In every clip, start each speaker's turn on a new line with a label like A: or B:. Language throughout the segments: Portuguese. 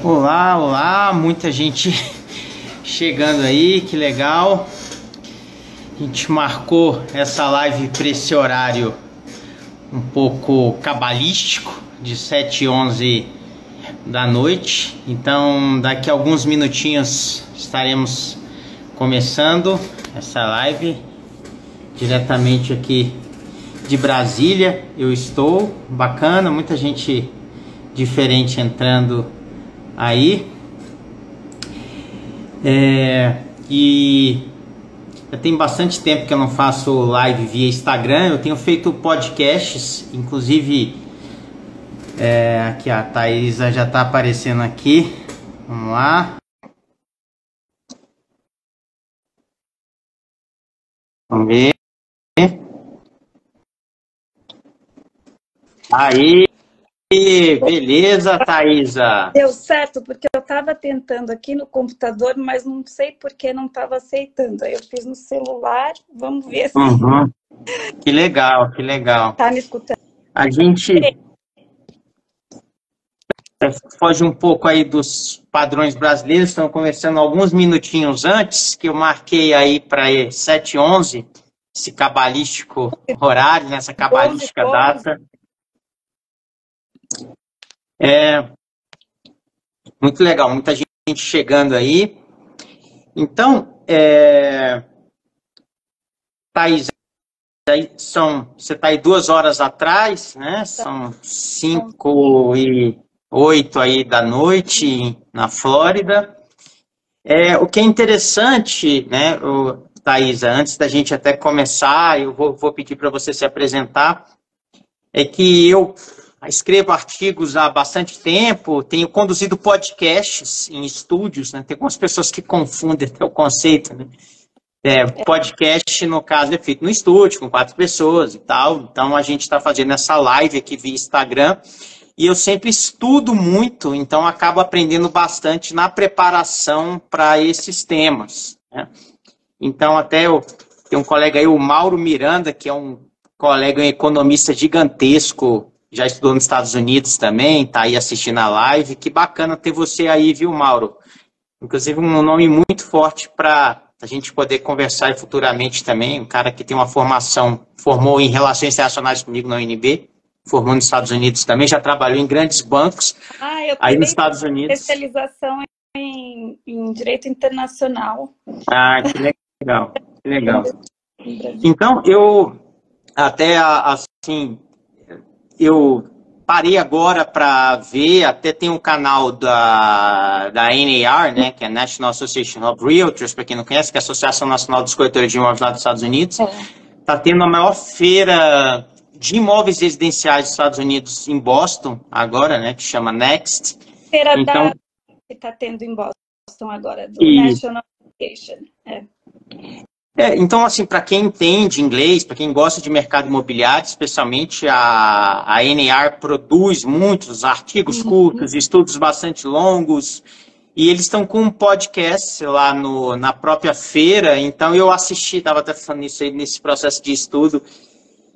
A: Olá, olá, muita gente chegando aí, que legal. A gente marcou essa live para esse horário um pouco cabalístico, de 7h11 da noite. Então, daqui a alguns minutinhos estaremos começando essa live diretamente aqui de Brasília. Eu estou bacana, muita gente diferente entrando aí, e já tem bastante tempo que eu não faço live via Instagram. Eu tenho feito podcasts, inclusive aqui a Thaisa já está aparecendo aqui. Vamos lá. Vamos ver. Aí. Beleza, Thaisa?
B: Deu certo, porque eu estava tentando aqui no computador, mas não sei por que não estava aceitando. Aí eu fiz no celular, vamos ver se...
A: Uhum. Que legal, que legal.
B: Tá me escutando?
A: A gente foge um pouco aí dos padrões brasileiros. Estamos conversando alguns minutinhos antes, que eu marquei aí para 7h11, esse cabalístico horário, nessa cabalística data. Muito legal, muita gente chegando aí. Então, Thaís, você está aí 2 horas atrás, né? São 5h08 aí da noite na Flórida. O que é interessante, né, Thaisa, antes da gente até começar, eu vou pedir para você se apresentar, é que eu escrevo artigos há bastante tempo, tenho conduzido podcasts em estúdios, né? Tem algumas pessoas que confundem até o conceito, né? Podcast, no caso, é feito no estúdio, com 4 pessoas e tal. Então, a gente está fazendo essa live aqui via Instagram. E eu sempre estudo muito, então acabo aprendendo bastante na preparação para esses temas, né? Então, até tem um colega aí, o Mauro Miranda, que é um colega, um economista gigantesco, já estudou nos Estados Unidos também, está aí assistindo a live. Que bacana ter você aí, viu, Mauro? Inclusive, um nome muito forte para a gente poder conversar futuramente também. Um cara que tem uma formação, formou em Relações Internacionais comigo na UNB, formou nos Estados Unidos também, já trabalhou em grandes bancos
B: eu
A: aí nos Estados Unidos.
B: Especialização em Direito Internacional.
A: Que legal, que legal. Então, eu até assim... Eu parei agora para ver, até tem um canal da NAR, né, que é a National Association of Realtors, para quem não conhece, que é a Associação Nacional dos Corretores de Imóveis lá dos Estados Unidos. Está tendo a maior feira de imóveis residenciais dos Estados Unidos em Boston, agora, né, que chama Next.
B: Feira que está tendo em Boston agora, do National Association.
A: Então, assim, para quem entende inglês, para quem gosta de mercado imobiliário, especialmente a NAR produz muitos artigos curtos, estudos bastante longos, e eles estão com um podcast lá na própria feira. Então eu assisti, estava até falando isso aí nesse processo de estudo,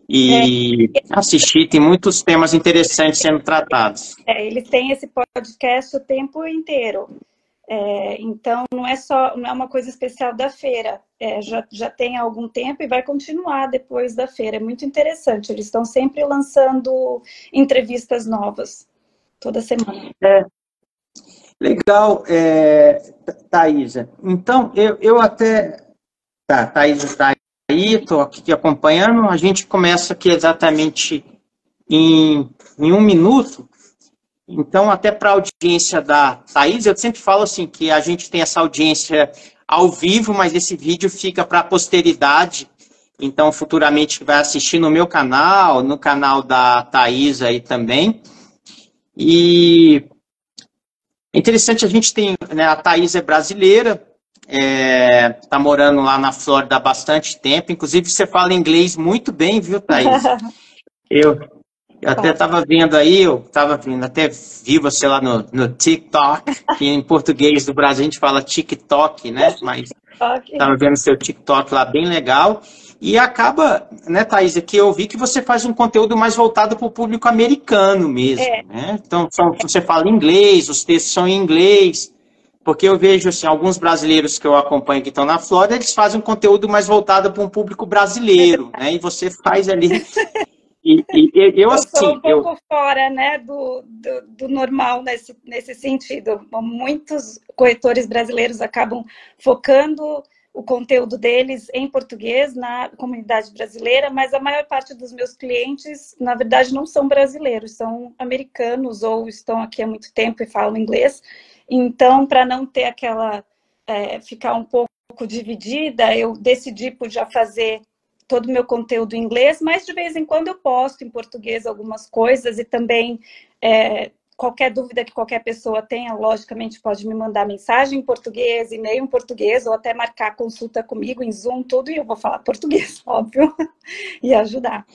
A: e assisti, tem muitos temas interessantes sendo tratados.
B: Eles têm esse podcast o tempo inteiro. Então, não é uma coisa especial da feira. Já tem algum tempo e vai continuar depois da feira. É muito interessante. Eles estão sempre lançando entrevistas novas, toda semana.
A: Legal, Thaisa. Então, eu até... Tá, Thaisa está aí, estou aqui acompanhando. A gente começa aqui exatamente em 1 minuto. Então, até para a audiência da Thaís, eu sempre falo assim, que a gente tem essa audiência ao vivo, mas esse vídeo fica para a posteridade. Então, futuramente vai assistir no meu canal, no canal da Thaís aí também. E é interessante, a gente tem, né, a Thaís é brasileira, está morando lá na Flórida há bastante tempo. Inclusive, você fala inglês muito bem, viu, Thaís? Eu até estava vendo aí, até vi você lá no TikTok, que em português do Brasil a gente fala TikTok, né? Mas estava vendo seu TikTok lá, bem legal. E acaba, né, Thaís, que eu vi que você faz um conteúdo mais voltado para o público americano mesmo, né? Então, você fala inglês, os textos são em inglês, porque eu vejo, assim, alguns brasileiros que eu acompanho que estão na Flórida, eles fazem um conteúdo mais voltado para um público brasileiro, né? E você faz ali... eu
B: assim, sou um pouco
A: eu...
B: fora, né, do normal nesse sentido. Muitos corretores brasileiros acabam focando o conteúdo deles em português na comunidade brasileira, mas a maior parte dos meus clientes, na verdade, não são brasileiros, são americanos ou estão aqui há muito tempo e falam inglês. Então, para não ter aquela... ficar um pouco dividida, eu decidi por já fazer todo o meu conteúdo em inglês, mas de vez em quando eu posto em português algumas coisas e também qualquer dúvida que qualquer pessoa tenha, logicamente pode me mandar mensagem em português, e-mail em português, ou até marcar consulta comigo em Zoom, tudo, e eu vou falar português, óbvio, e ajudar.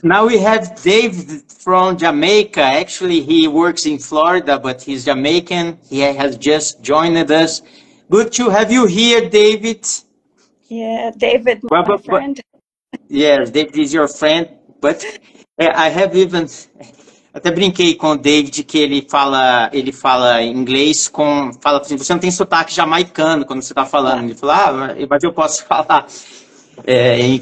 A: Now we have David from Jamaica. Actually, he works in Florida, but he's Jamaican. He has just joined us. Good to have you here, David.
B: Yeah, David, my friend.
A: Yes, David is your friend, but I have even... Até brinquei com o David que ele fala inglês fala assim, você não tem sotaque jamaicano quando você está falando. Ele fala, mas eu posso falar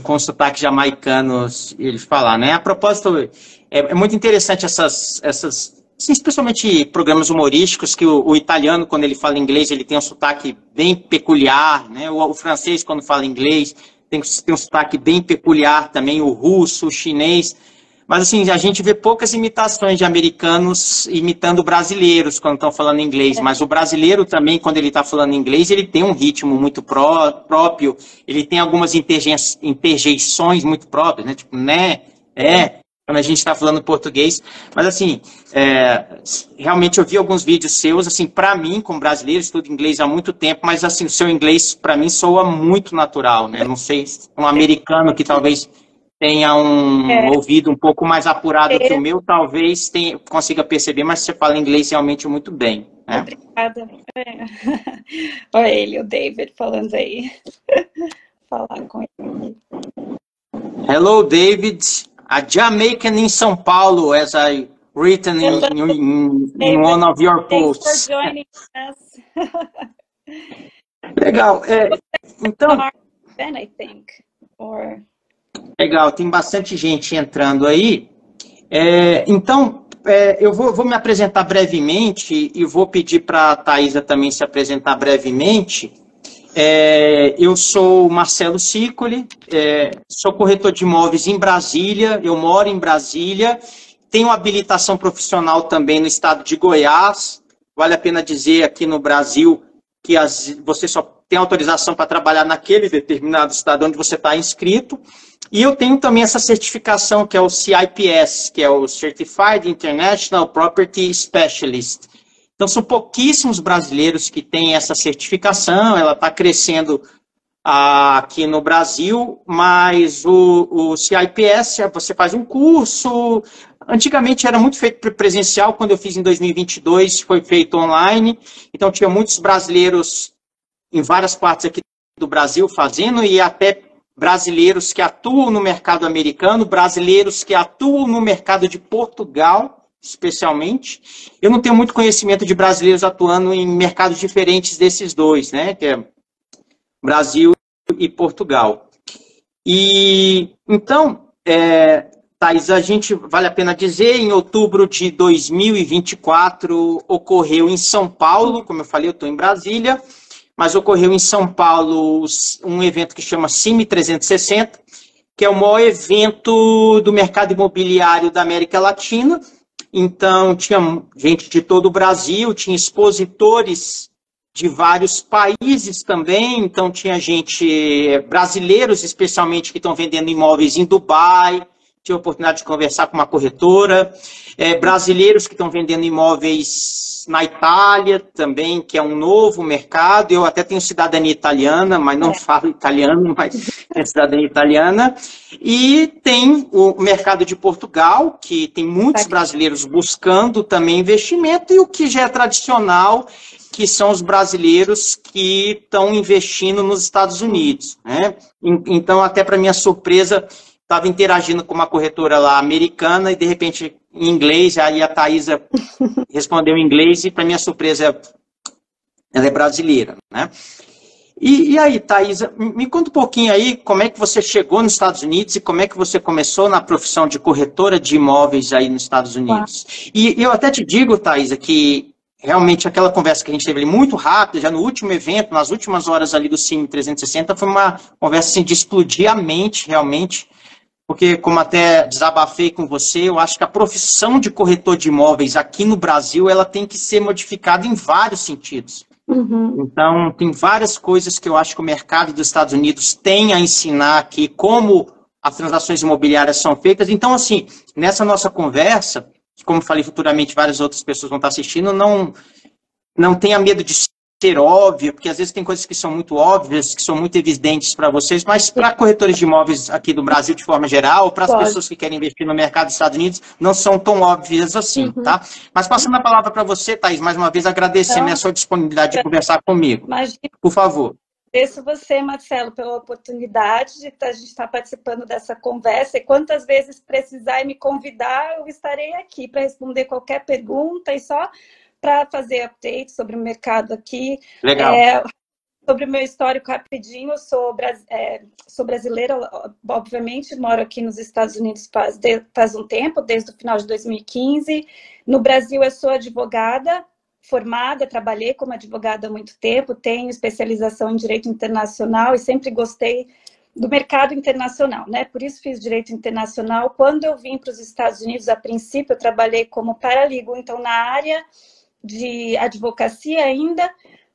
A: com sotaque jamaicano, ele falar, né? A propósito, é muito interessante essas assim, especialmente programas humorísticos, que o italiano, quando ele fala inglês, ele tem um sotaque bem peculiar, né? O francês, quando fala inglês, tem um sotaque bem peculiar também, o russo, o chinês. Mas, assim, a gente vê poucas imitações de americanos imitando brasileiros quando estão falando inglês. Mas o brasileiro também, quando ele está falando inglês, ele tem um ritmo muito próprio, ele tem algumas interjeições muito próprias, né? Tipo, né, quando a gente está falando português. Mas, assim, realmente eu vi alguns vídeos seus, assim, para mim, como brasileiro, estudo inglês há muito tempo, mas, assim, o seu inglês, para mim, soa muito natural, né? Não sei, um americano que talvez tenha um ouvido um pouco mais apurado que o meu, talvez consiga perceber, mas você fala inglês realmente muito bem. Né?
B: Obrigada. Olha ele, o David, falando aí. Falar com ele.
A: Hello, David. A Jamaican in São Paulo, as I written in one of your posts.
B: Thanks for joining us.
A: Legal. Então...
B: Ben, I think, or...
A: Legal, tem bastante gente entrando aí. Então, eu vou me apresentar brevemente e vou pedir para a Thaisa também se apresentar brevemente. Eu sou Marcelo Sicoli, sou corretor de imóveis em Brasília, eu moro em Brasília, tenho habilitação profissional também no estado de Goiás. Vale a pena dizer aqui no Brasil que você só tem autorização para trabalhar naquele determinado estado onde você está inscrito. E eu tenho também essa certificação, que é o CIPS, que é o Certified International Property Specialist. Então, são pouquíssimos brasileiros que têm essa certificação, ela está crescendo aqui no Brasil, mas o CIPS, você faz um curso, antigamente era muito feito presencial, quando eu fiz em 2022, foi feito online, então tinha muitos brasileiros em várias partes aqui do Brasil fazendo, e até brasileiros que atuam no mercado americano, brasileiros que atuam no mercado de Portugal, especialmente. Eu não tenho muito conhecimento de brasileiros atuando em mercados diferentes desses dois, né? Que é Brasil e Portugal. E então, Thaís, vale a pena dizer, em outubro de 2024 ocorreu em São Paulo, como eu falei, eu estou em Brasília, mas ocorreu em São Paulo um evento que chama CIMI 360, que é o maior evento do mercado imobiliário da América Latina. Então, tinha gente de todo o Brasil, tinha expositores de vários países também, então tinha gente, brasileiros especialmente, que estão vendendo imóveis em Dubai, tive a oportunidade de conversar com uma corretora, brasileiros que estão vendendo imóveis na Itália também, que é um novo mercado. Eu até tenho cidadania italiana, mas não falo italiano, mas tenho cidadania italiana. E tem o mercado de Portugal, que tem muitos brasileiros buscando também investimento, e o que já é tradicional que são os brasileiros que estão investindo nos Estados Unidos, né? Então, até para minha surpresa, estava interagindo com uma corretora lá americana e, de repente, em inglês, aí a Thaisa respondeu em inglês e, para minha surpresa, ela é brasileira, né? E aí, Thaisa, me conta um pouquinho aí como é que você chegou nos Estados Unidos e como é que você começou na profissão de corretora de imóveis aí nos Estados Unidos. E eu até te digo, Thaisa, que realmente aquela conversa que a gente teve ali muito rápida, já no último evento, nas últimas horas ali do Cine 360, foi uma conversa assim, de explodir a mente, realmente, porque como até desabafei com você, eu acho que a profissão de corretor de imóveis aqui no Brasil, ela tem que ser modificada em vários sentidos. Então, tem várias coisas que eu acho que o mercado dos Estados Unidos tem a ensinar aqui, como as transações imobiliárias são feitas. Então, assim, nessa nossa conversa, como falei futuramente, várias outras pessoas vão estar assistindo, não tenha medo de ser óbvio, porque às vezes tem coisas que são muito óbvias, que são muito evidentes para vocês, mas para corretores de imóveis aqui do Brasil de forma geral, para as pessoas que querem investir no mercado dos Estados Unidos, não são tão óbvias assim, tá? Mas passando a palavra para você, Thaís, mais uma vez agradecendo a sua disponibilidade de conversar comigo. Por favor.
B: Agradeço você, Marcelo, pela oportunidade de a gente estar participando dessa conversa. E quantas vezes precisar e me convidar, eu estarei aqui para responder qualquer pergunta e só para fazer update sobre o mercado aqui.
A: Legal.
B: Sobre o meu histórico rapidinho, eu sou brasileira, obviamente, moro aqui nos Estados Unidos faz um tempo, desde o final de 2015. No Brasil, eu sou advogada formada, trabalhei como advogada há muito tempo, tenho especialização em Direito Internacional e sempre gostei do mercado internacional, né? Por isso fiz Direito Internacional. Quando eu vim para os Estados Unidos, a princípio, eu trabalhei como paralegal, então na área de advocacia ainda,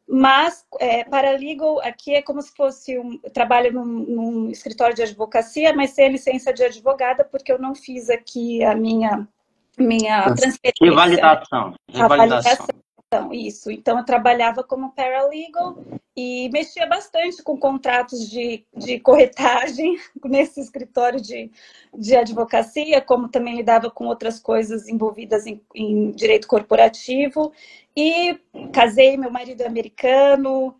B: mas paralegal aqui é como se fosse trabalho num escritório de advocacia, mas sem licença de advogada, porque eu não fiz aqui a minha transferência.
A: Revalidação.
B: Isso. Então, eu trabalhava como paralegal e mexia bastante com contratos de corretagem nesse escritório de advocacia, como também lidava com outras coisas envolvidas em direito corporativo. E casei, meu marido é americano,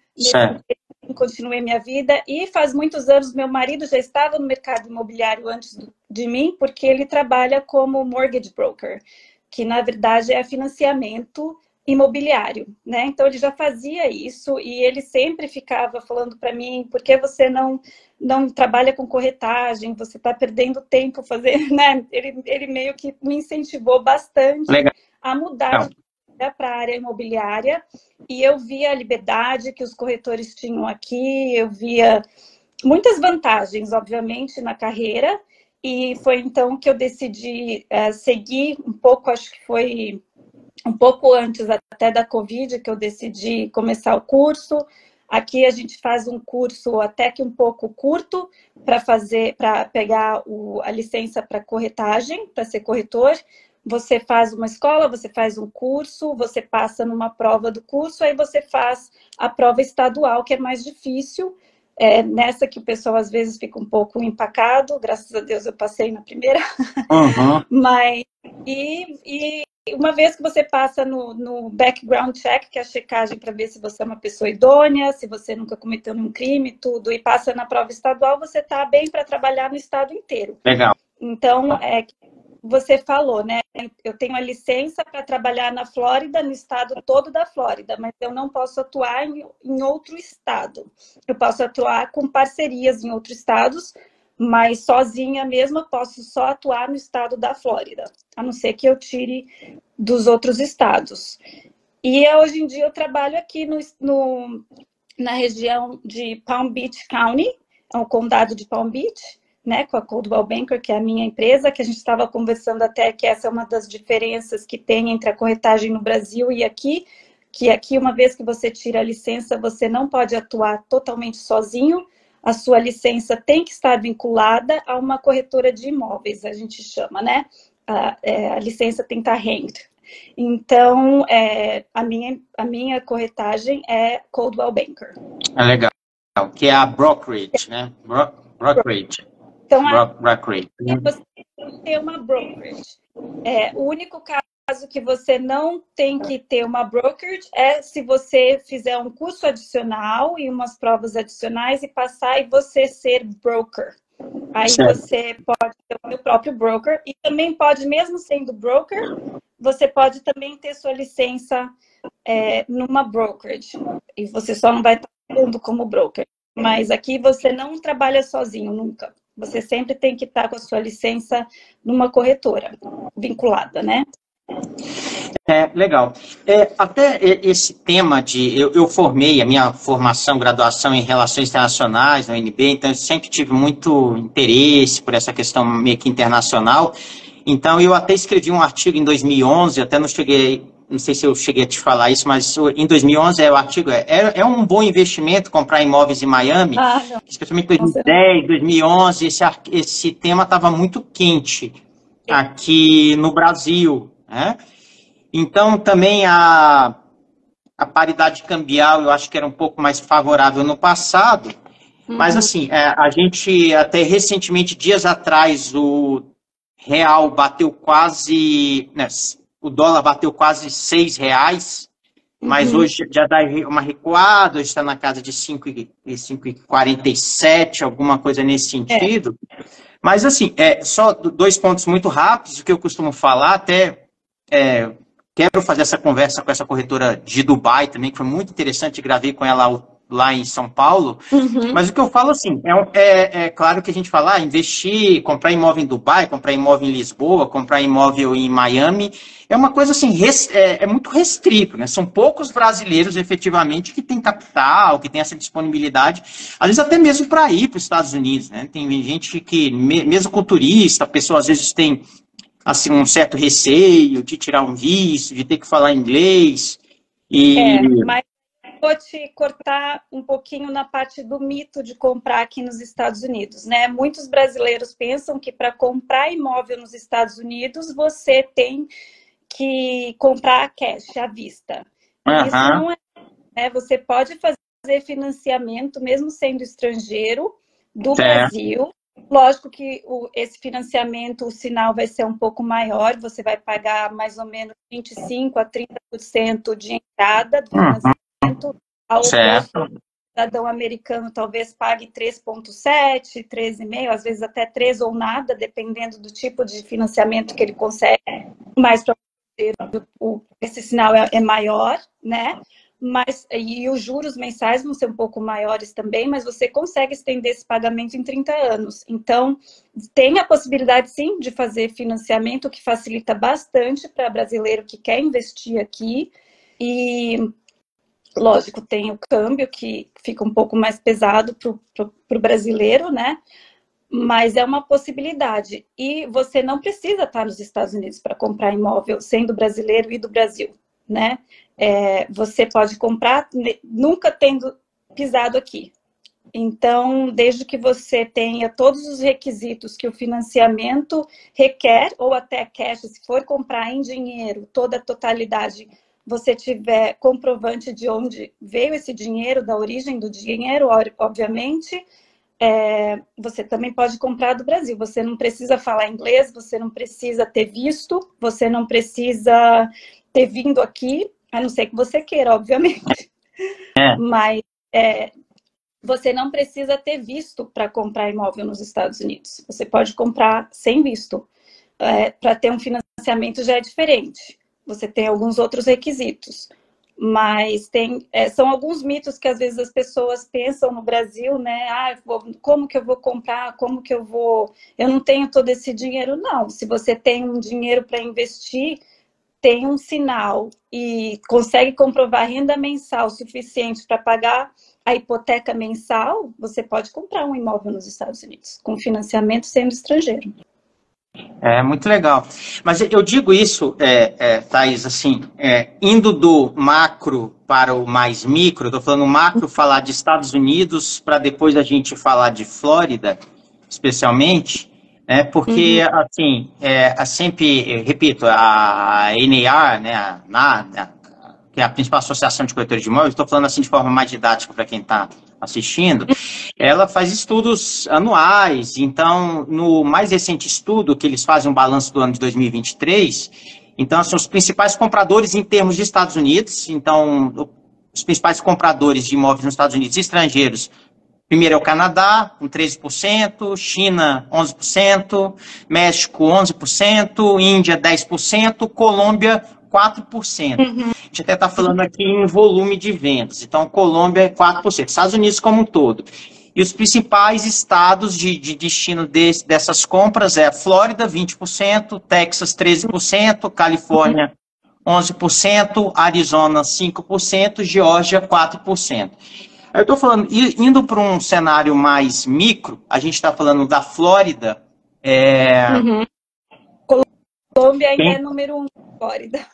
B: continuei minha vida. E faz muitos anos, meu marido já estava no mercado imobiliário antes de mim, porque ele trabalha como mortgage broker, que na verdade é financiamento imobiliário, né? Então ele já fazia isso e ele sempre ficava falando para mim: por que você não trabalha com corretagem? Você está perdendo tempo fazendo, né? Ele meio que me incentivou bastante a mudar para a área imobiliária, e eu via a liberdade que os corretores tinham aqui, eu via muitas vantagens, obviamente, na carreira, e foi então que eu decidi seguir um pouco, acho que foi um pouco antes até da Covid, que eu decidi começar o curso. Aqui a gente faz um curso até que um pouco curto para pegar a licença para corretagem, para ser corretor. Você faz uma escola, você faz um curso, você passa numa prova do curso, aí você faz a prova estadual, que é mais difícil. Nessa que o pessoal às vezes fica um pouco empacado, graças a Deus eu passei na primeira. Mas, e uma vez que você passa no background check, que é a checagem para ver se você é uma pessoa idônea, se você nunca cometeu nenhum crime, tudo, e passa na prova estadual, você está bem para trabalhar no estado inteiro.
A: Legal.
B: Então, você falou, né? Eu tenho a licença para trabalhar na Flórida, no estado todo da Flórida, mas eu não posso atuar em outro estado. Eu posso atuar com parcerias em outros estados, mas sozinha mesmo eu posso só atuar no estado da Flórida, a não ser que eu tire dos outros estados. E hoje em dia eu trabalho aqui na região de Palm Beach County, é o condado de Palm Beach, né, com a Coldwell Banker, que é a minha empresa, que a gente estava conversando até que essa é uma das diferenças que tem entre a corretagem no Brasil e aqui, que aqui, uma vez que você tira a licença, você não pode atuar totalmente sozinho, a sua licença tem que estar vinculada a uma corretora de imóveis, a gente chama, né? A licença tem que estar hanged. Então, a minha corretagem é Coldwell Banker.
A: Legal. Que é a brokerage, né? Brokerage.
B: Então, você tem uma brokerage. O único caso caso que você não tem que ter uma brokerage é se você fizer um curso adicional e umas provas adicionais e passar e você ser broker. Aí
A: certo.
B: você pode ter o seu próprio broker e também pode, mesmo sendo broker, você pode também ter sua licença numa brokerage. E você só não vai estar atuando como broker. Mas aqui você não trabalha sozinho, nunca. Você sempre tem que estar com a sua licença numa corretora vinculada, né?
A: Legal. Até esse tema de... Eu formei a minha formação, graduação em Relações Internacionais, na UNB, então eu sempre tive muito interesse por essa questão meio que internacional. Então eu até escrevi um artigo em 2011, até não sei se eu cheguei a te falar isso, mas em 2011 o artigo é um bom investimento comprar imóveis em Miami, especialmente em 2010, 2011, esse tema estava muito quente aqui no Brasil, né? Então, também a paridade cambial eu acho que era um pouco mais favorável no passado, mas assim, a gente até recentemente, dias atrás, o real bateu quase, né, o dólar bateu quase R$ 6, mas hoje já dá uma recuada, hoje está na casa de 5,47, alguma coisa nesse sentido. Mas assim, só 2 pontos muito rápidos, o que eu costumo falar, até... quero fazer essa conversa com essa corretora de Dubai também, que foi muito interessante, gravei com ela lá em São Paulo, mas o que eu falo assim, claro que a gente fala, investir, comprar imóvel em Dubai, comprar imóvel em Lisboa, comprar imóvel em Miami, é uma coisa assim, muito restrito, né? São poucos brasileiros efetivamente que têm capital, que têm essa disponibilidade, às vezes até mesmo para ir para os Estados Unidos, né? Tem gente que, mesmo com turista, a pessoa às vezes tem assim, um certo receio de tirar um visto, de ter que falar inglês.
B: Mas vou te cortar um pouquinho na parte do mito de comprar aqui nos Estados Unidos, né? Muitos brasileiros pensam que para comprar imóvel nos Estados Unidos, você tem que comprar cash, à vista. Isso não é, né? Você pode fazer financiamento, mesmo sendo estrangeiro, do Brasil. Lógico que esse financiamento, o sinal vai ser um pouco maior, você vai pagar mais ou menos 25% a 30% de entrada do financiamento, ao oposto do cidadão americano talvez pague 3,7%, 3,5%, às vezes até 3% ou nada, dependendo do tipo de financiamento que ele consegue, mas para esse sinal é maior, né? E os juros mensais vão ser um pouco maiores também, mas você consegue estender esse pagamento em 30 anos. Então, tem a possibilidade, sim, de fazer financiamento, que facilita bastante para brasileiro que quer investir aqui. E, lógico, tem o câmbio, que fica um pouco mais pesado para o brasileiro, né? Mas é uma possibilidade. E você não precisa estar nos Estados Unidos para comprar imóvel, sendo brasileiro e do Brasil, né? Você pode comprar nunca tendo pisado aqui. Então, desde que você tenha todos os requisitos que o financiamento requer, ou até cash, se for comprar em dinheiro, toda a totalidade, você tiver comprovante de onde veio esse dinheiro, da origem do dinheiro, obviamente, você também pode comprar do Brasil. Você não precisa falar inglês, você não precisa ter visto, você não precisa ter vindo aqui, a não ser que você queira, obviamente. Mas você não precisa ter visto para comprar imóvel nos Estados Unidos. Você pode comprar sem visto. Para ter um financiamento já é diferente. Você tem alguns outros requisitos. Mas são alguns mitos que às vezes as pessoas pensam no Brasil, né? Como que eu vou comprar? Como que eu vou... Eu não tenho todo esse dinheiro. Não, se você tem um dinheiro para investir, tem um sinal e consegue comprovar renda mensal suficiente para pagar a hipoteca mensal, você pode comprar um imóvel nos Estados Unidos, com financiamento sendo estrangeiro.
A: Muito legal. Mas eu digo isso, Thaís, assim, indo do macro para o mais micro, estou falando macro, falar de Estados Unidos, para depois a gente falar de Flórida, especialmente, porque, assim, sempre, repito, a NAR, né, que é a principal associação de corretores de imóveis, estou falando assim de forma mais didática para quem está assistindo, ela faz estudos anuais. Então, no mais recente estudo, que eles fazem um balanço do ano de 2023, Então, são os principais compradores em termos de Estados Unidos. Então, os principais compradores de imóveis nos Estados Unidos estrangeiros, primeiro é o Canadá, com 13%, China, 11%, México, 11%, Índia, 10%, Colômbia, 4%. A gente até está falando aqui em volume de vendas. Então, Colômbia é 4%. Estados Unidos como um todo. E os principais estados de destino dessas compras é Flórida, 20%, Texas, 13%, Califórnia, 11%, Arizona, 5%, Geórgia, 4%. Eu estou falando, indo para um cenário mais micro, a gente está falando da Flórida.
B: Colômbia ainda é número 1 na Flórida.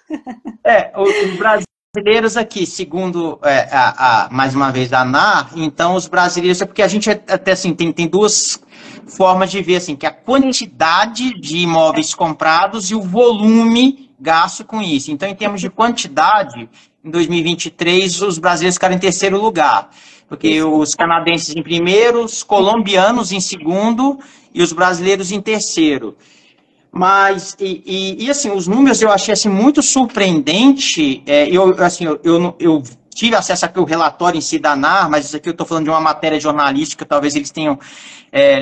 A: Os brasileiros aqui, segundo, mais uma vez, a ANAR, então os brasileiros, é porque a gente até assim, tem duas formas de ver, assim, que é a quantidade de imóveis comprados e o volume gasto com isso. Então, em termos de quantidade, em 2023, os brasileiros ficaram em terceiro lugar, porque os canadenses em primeiro, os colombianos em segundo e os brasileiros em terceiro. Mas, assim, os números eu achei assim, muito surpreendente. Eu tive acesso aqui ao relatório em si da ANAR, mas isso aqui eu estou falando de uma matéria jornalística, talvez eles tenham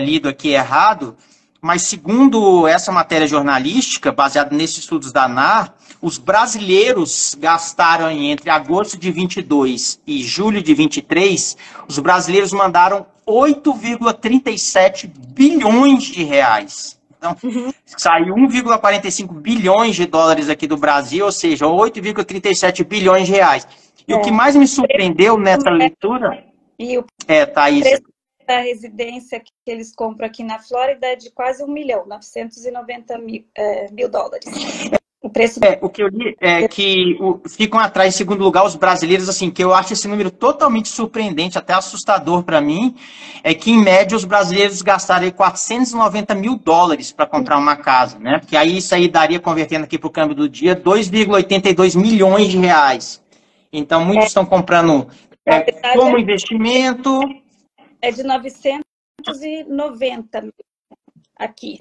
A: lido aqui errado. Mas, segundo essa matéria jornalística, baseada nesses estudos da ANAR, os brasileiros gastaram entre agosto de 22 e julho de 23, os brasileiros mandaram 8,37 bilhões de reais. Então, saiu 1,45 bilhões de dólares aqui do Brasil, ou seja, 8,37 bilhões de reais. E o que mais me surpreendeu nessa leitura...
B: E o
A: Thaís,
B: preço da residência que eles compram aqui na Flórida é de quase 1 milhão, 990 mil dólares. O preço...
A: o que eu li é que ficam atrás, em segundo lugar, os brasileiros, assim, que eu acho esse número totalmente surpreendente, até assustador para mim, é que, em média, os brasileiros gastaram aí 490 mil dólares para comprar uma casa, né? Porque aí isso aí daria, convertendo aqui para o câmbio do dia, 2,82 milhões de reais. Então, muitos estão comprando como investimento...
B: É de 990 mil aqui.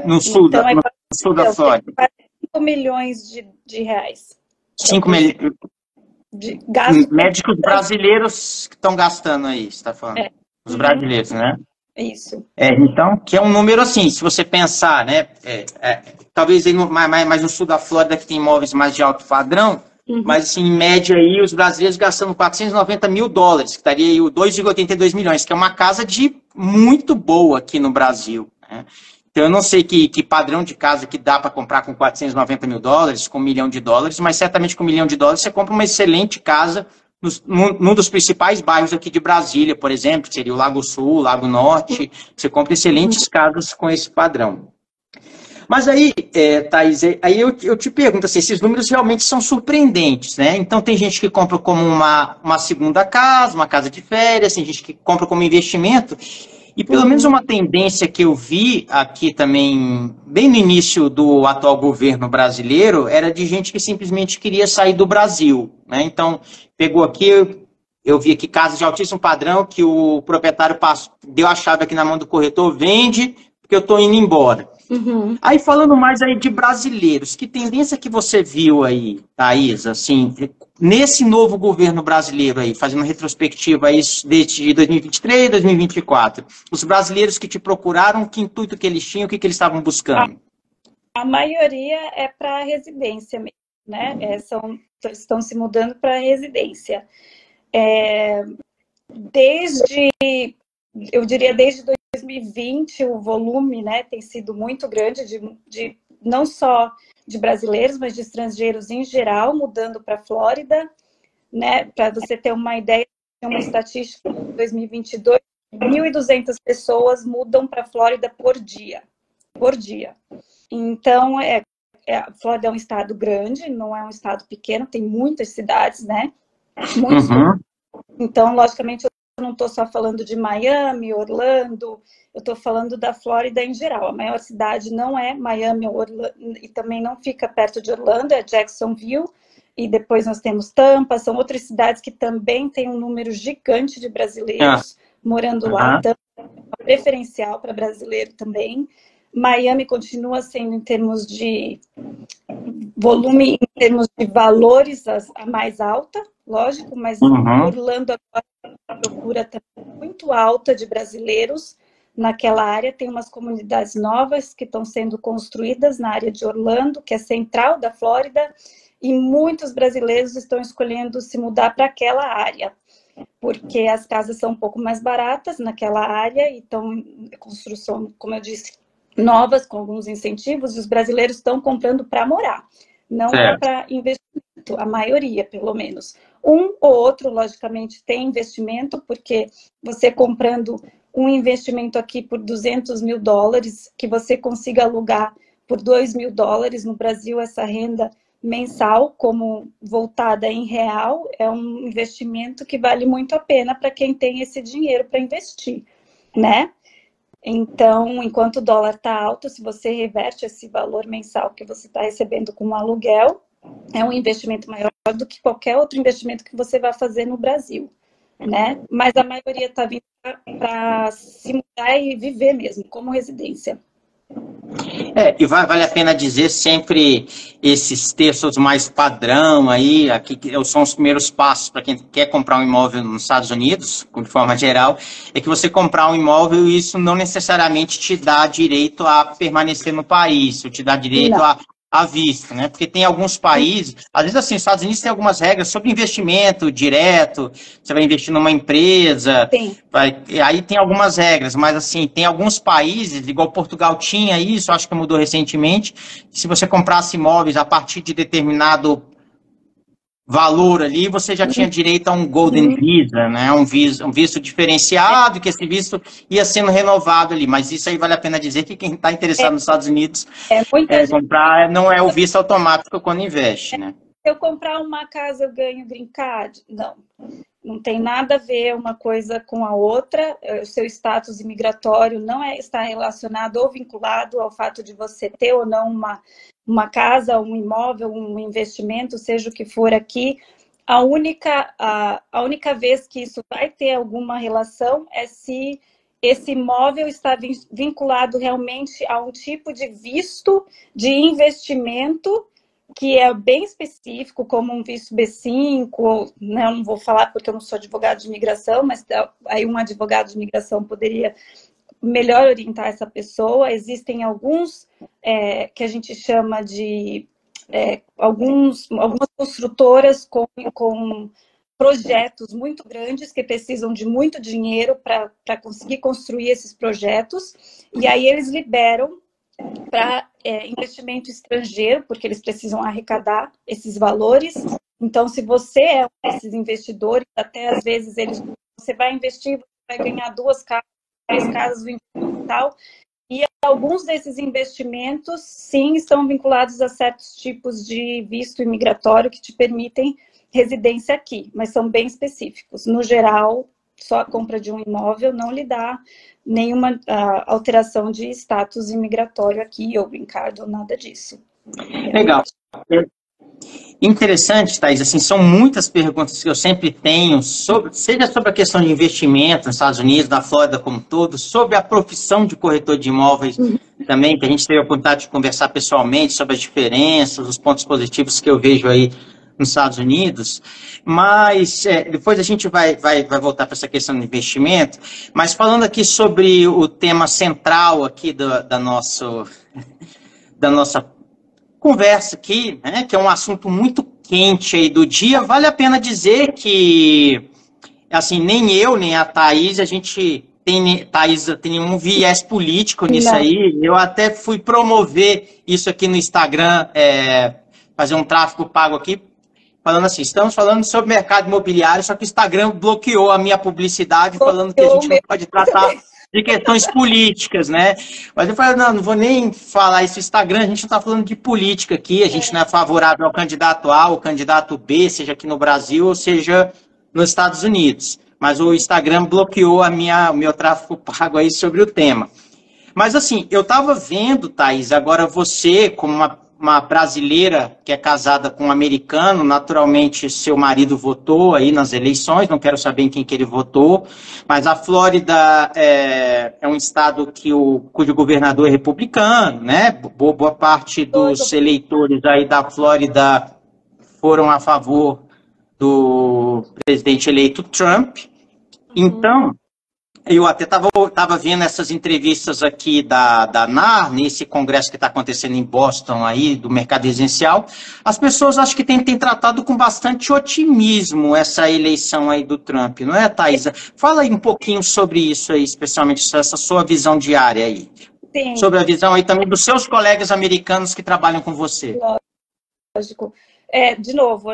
A: No sul,
B: então,
A: no sul da Flórida.
B: 5 milhões de reais.
A: 5 milhões.
B: De gasto.
A: Médicos brasileiros que estão gastando aí, você está falando. Os brasileiros, né?
B: Isso.
A: Então, que é um número assim, se você pensar, né? Talvez aí mais no sul da Flórida, que tem imóveis mais de alto padrão, mas assim, em média aí, os brasileiros gastando 490 mil dólares, que estaria aí o 2,82 milhões, que é uma casa de muito boa aqui no Brasil, né? Então, eu não sei que padrão de casa que dá para comprar com 490 mil dólares, com $1 milhão, mas certamente com $1 milhão você compra uma excelente casa num dos principais bairros aqui de Brasília, por exemplo, que seria o Lago Sul, Lago Norte. Você compra excelentes casas com esse padrão. Mas aí, Thaís, aí eu te pergunto, assim, esses números realmente são surpreendentes, né? Então, tem gente que compra como uma segunda casa, uma casa de férias, tem gente que compra como investimento. E pelo menos uma tendência que eu vi aqui também, bem no início do atual governo brasileiro, era de gente que simplesmente queria sair do Brasil, né? Então, pegou aqui, eu vi aqui casas de altíssimo padrão que o proprietário deu a chave aqui na mão do corretor, vende, porque eu estou indo embora. Aí, falando mais aí de brasileiros, que tendência que você viu aí, Thaís, assim, nesse novo governo brasileiro aí, fazendo retrospectiva aí desde 2023, 2024, os brasileiros que te procuraram, que intuito que eles tinham, o que eles estavam buscando?
B: A maioria é para residência mesmo, né? Estão se mudando para residência. Eu diria desde 2020, o volume, né, tem sido muito grande, não só de brasileiros, mas de estrangeiros em geral, mudando para a Flórida, né? Para você ter uma ideia, tem uma estatística em 2022, 1.200 pessoas mudam para a Flórida por dia. Então, a Flórida é um estado grande, não é um estado pequeno, tem muitas cidades, né? Muitos. Então, logicamente, eu não estou só falando de Miami, Orlando, eu estou falando da Flórida em geral. A maior cidade não é Miami Orlando, e também não fica perto de Orlando, é Jacksonville, e depois nós temos Tampa, são outras cidades que também têm um número gigante de brasileiros morando lá, então é preferencial para brasileiro também. Miami continua sendo, em termos de volume, em termos de valores, a mais alta, lógico, mas Orlando agora a procura também muito alta de brasileiros naquela área. Tem umas comunidades novas que estão sendo construídas na área de Orlando, que é central da Flórida, e muitos brasileiros estão escolhendo se mudar para aquela área, porque as casas são um pouco mais baratas naquela área e estão em construção, como eu disse, novas, com alguns incentivos, e os brasileiros estão comprando para morar, não é para investimento, a maioria, pelo menos. Um ou outro, logicamente, tem investimento, porque você comprando um investimento aqui por $200 mil, que você consiga alugar por $2 mil, no Brasil, essa renda mensal, como voltada em real, é um investimento que vale muito a pena para quem tem esse dinheiro para investir, né? Então, enquanto o dólar está alto, se você reverte esse valor mensal que você está recebendo com um aluguel, é um investimento maior do que qualquer outro investimento que você vai fazer no Brasil, né? Mas a maioria está vindo para se mudar e viver mesmo, como residência.
A: E vale a pena dizer sempre esses textos mais padrão aí, aqui são os primeiros passos para quem quer comprar um imóvel nos Estados Unidos, de forma geral, é que você comprar um imóvel, isso não necessariamente te dá direito a permanecer no país, ou te dá direito à vista, né? Porque tem alguns países, às vezes assim, os Estados Unidos tem algumas regras sobre investimento direto, você vai investir numa empresa, aí tem algumas regras, mas assim, tem alguns países, igual Portugal tinha isso, acho que mudou recentemente, se você comprasse imóveis a partir de determinado valor ali, você já tinha direito a um Golden Visa, né? Um visto diferenciado, que esse visto ia sendo renovado ali. Mas isso aí vale a pena dizer que quem está interessado nos Estados Unidos comprar não é o visto automático quando investe, né?
B: Se eu comprar uma casa, eu ganho green card? Não. Não tem nada a ver uma coisa com a outra. O seu status imigratório não está relacionado ou vinculado ao fato de você ter ou não uma casa, um imóvel, um investimento, seja o que for aqui. A única vez que isso vai ter alguma relação é se esse imóvel está vinculado realmente a um tipo de visto de investimento que é bem específico, como um visto B5, né? Eu não vou falar porque eu não sou advogado de imigração, mas aí um advogado de imigração poderia melhor orientar essa pessoa. Existem alguns que a gente chama de algumas construtoras com projetos muito grandes que precisam de muito dinheiro para conseguir construir esses projetos, e aí eles liberam para investimento estrangeiro, porque eles precisam arrecadar esses valores. Então, se você é um desses investidores, até às vezes você vai investir, você vai ganhar 2 casas, 3 casas do investimento e tal. E alguns desses investimentos, sim, estão vinculados a certos tipos de visto imigratório que te permitem residência aqui, mas são bem específicos. No geral, só a compra de um imóvel não lhe dá nenhuma alteração de status imigratório aqui, ou green card, ou nada disso.
A: Legal. Interessante, Thaís, assim, são muitas perguntas que eu sempre tenho, seja sobre a questão de investimento nos Estados Unidos, na Flórida como um todo, sobre a profissão de corretor de imóveis também, que a gente teve a oportunidade de conversar pessoalmente sobre as diferenças, os pontos positivos que eu vejo aí nos Estados Unidos, mas depois a gente vai voltar para essa questão do investimento, mas falando aqui sobre o tema central aqui da nossa conversa aqui, né, que é um assunto muito quente aí do dia, vale a pena dizer que, assim, nem eu, nem a Thaís, Thaís tem um viés político nisso aí. Eu até fui promover isso aqui no Instagram, fazer um tráfego pago aqui, falando assim, estamos falando sobre mercado imobiliário, só que o Instagram bloqueou a minha publicidade, falando que a gente não pode tratar de questões políticas, né? Mas eu falei, não vou nem falar isso no Instagram, a gente não está falando de política aqui, a gente não é favorável ao candidato A ou candidato B, seja aqui no Brasil ou seja nos Estados Unidos. Mas o Instagram bloqueou o meu tráfego pago aí sobre o tema. Mas assim, eu estava vendo, Thaís, agora você como uma brasileira que é casada com um americano, naturalmente seu marido votou aí nas eleições, não quero saber em quem que ele votou, mas a Flórida é um estado cujo governador é republicano, né? Boa parte dos eleitores aí da Flórida foram a favor do presidente eleito Trump. Então, eu até estava vendo essas entrevistas aqui da NAR, nesse congresso que está acontecendo em Boston, aí, do mercado residencial. As pessoas acho que têm tratado com bastante otimismo essa eleição aí do Trump, não é, Thaisa? Fala aí um pouquinho sobre isso aí, especialmente essa sua visão diária aí.
B: Sim.
A: Sobre a visão aí também dos seus colegas americanos que trabalham com você.
B: Lógico. De novo,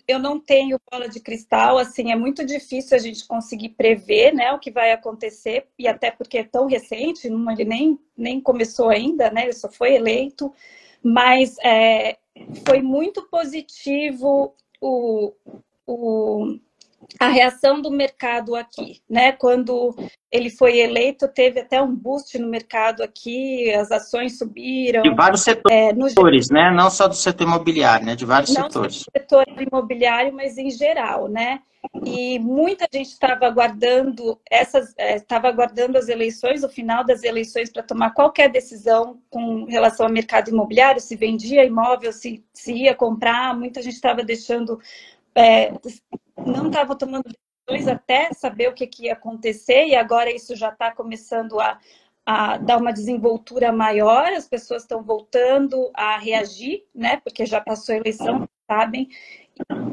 B: eu não tenho bola de cristal, assim, é muito difícil a gente conseguir prever, né, o que vai acontecer, e até porque é tão recente, ele nem começou ainda, né, ele só foi eleito, mas foi muito positivo a reação do mercado aqui, né? Quando ele foi eleito, teve até um boost no mercado aqui, as ações subiram.
A: De vários setores, né? Não só do setor imobiliário, né? De vários setores.
B: Não só do setor imobiliário, mas em geral, né? E muita gente estava aguardando as eleições, o final das eleições, para tomar qualquer decisão com relação ao mercado imobiliário, se vendia imóvel, se ia comprar. Muita gente estava deixando... não estavam tomando decisões até saber o que ia acontecer, e agora isso já está começando a dar uma desenvoltura maior, as pessoas estão voltando a reagir, né? Porque já passou a eleição, sabem.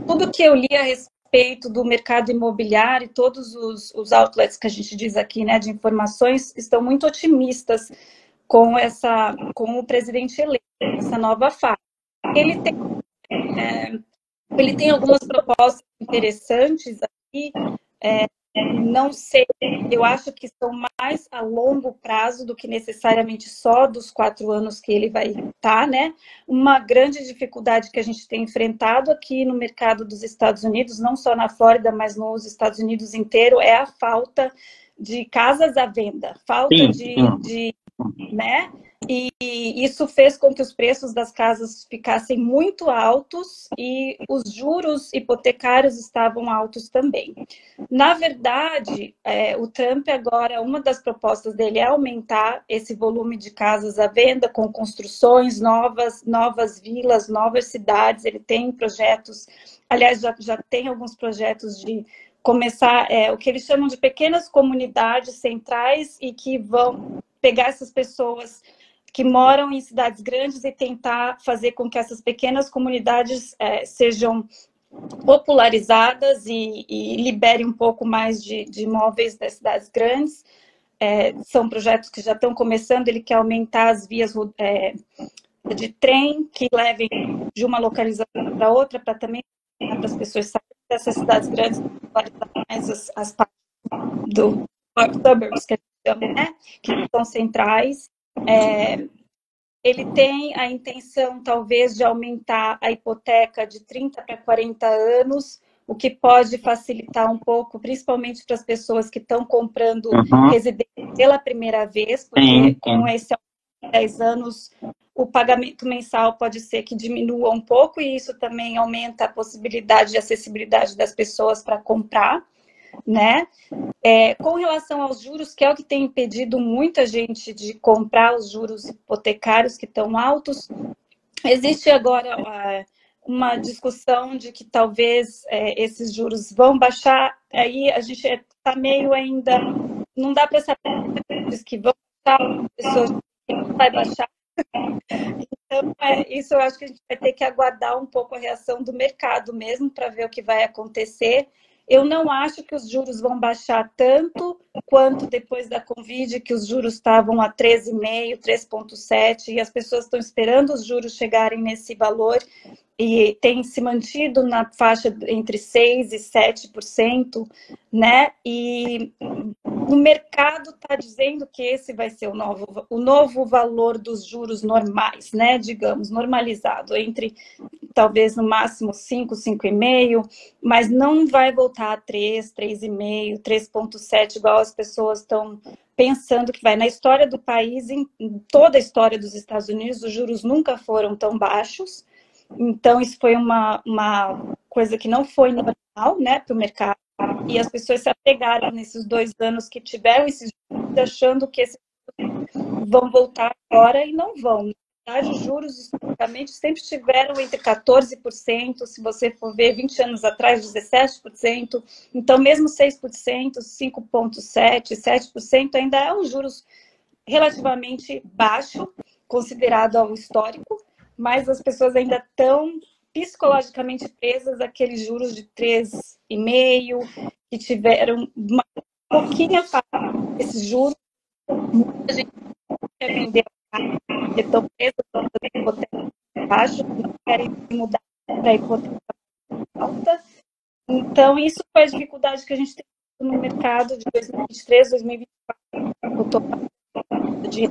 B: Tudo que eu li a respeito do mercado imobiliário, todos os outlets que a gente diz aqui, né, de informações, estão muito otimistas com o presidente eleito, essa nova fase. Ele tem algumas propostas interessantes aqui, não sei, eu acho que são mais a longo prazo do que necessariamente só dos 4 anos que ele vai estar, né? Uma grande dificuldade que a gente tem enfrentado aqui no mercado dos Estados Unidos, não só na Flórida, mas nos Estados Unidos inteiro, é a falta de casas à venda, falta né? E isso fez com que os preços das casas ficassem muito altos e os juros hipotecários estavam altos também. Na verdade, o Trump agora, uma das propostas dele é aumentar esse volume de casas à venda com construções novas vilas, novas cidades. Ele tem projetos, aliás, já tem alguns projetos de começar o que eles chamam de pequenas comunidades centrais e que vão pegar essas pessoas que moram em cidades grandes e tentar fazer com que essas pequenas comunidades sejam popularizadas e liberem um pouco mais de imóveis das cidades grandes. São projetos que já estão começando. Ele quer aumentar as vias de trem que levem de uma localização para outra, para também para as pessoas saírem dessas cidades grandes, mais as partes do suburbs, que a gente chama, né? Que são centrais. Ele tem a intenção, talvez, de aumentar a hipoteca de 30 para 40 anos, o que pode facilitar um pouco, principalmente para as pessoas que estão comprando residência pela primeira vez, porque com esse aumento de 10 anos, o pagamento mensal pode ser que diminua um pouco, e isso também aumenta a possibilidade de acessibilidade das pessoas para comprar, né? Com relação aos juros, que é o que tem impedido muita gente de comprar, os juros hipotecários que estão altos, existe agora uma discussão de que talvez esses juros vão baixar. Aí a gente está meio ainda, não dá para saber que vão baixar, pessoas que não vai baixar. Então, isso eu acho que a gente vai ter que aguardar um pouco a reação do mercado mesmo para ver o que vai acontecer. Eu não acho que os juros vão baixar tanto quanto depois da Covid, que os juros estavam a 13,5%, 3,7%, e as pessoas estão esperando os juros chegarem nesse valor e tem se mantido na faixa entre 6% e 7%, né? E o mercado está dizendo que esse vai ser o novo valor dos juros normais, né? Digamos, normalizado, entre talvez no máximo 5, 5,5%, mas não vai voltar a 3, 3,5%, 3,7%, igual as pessoas estão pensando que vai na história do país, em toda a história dos Estados Unidos, os juros nunca foram tão baixos. Então, isso foi uma coisa que não foi normal, né, para o mercado. E as pessoas se apegaram nesses 2 anos que tiveram esses juros, achando que esses vão voltar agora e não vão. Na verdade, os juros, historicamente, sempre estiveram entre 14%, se você for ver 20 anos atrás, 17%. Então, mesmo 6%, 5,7%, 7% ainda é um juros relativamente baixo, considerado ao histórico, mas as pessoas ainda estão psicologicamente presas àqueles juros de 3,5%, que tiveram uma pouquinha fase desses juros. Muita gente quer vender a casa, porque estão presas a hipoteca baixo, não querem mudar para a hipoteca alta. Então, isso foi a dificuldade que a gente tem no mercado de 2023, 2024. Eu estou de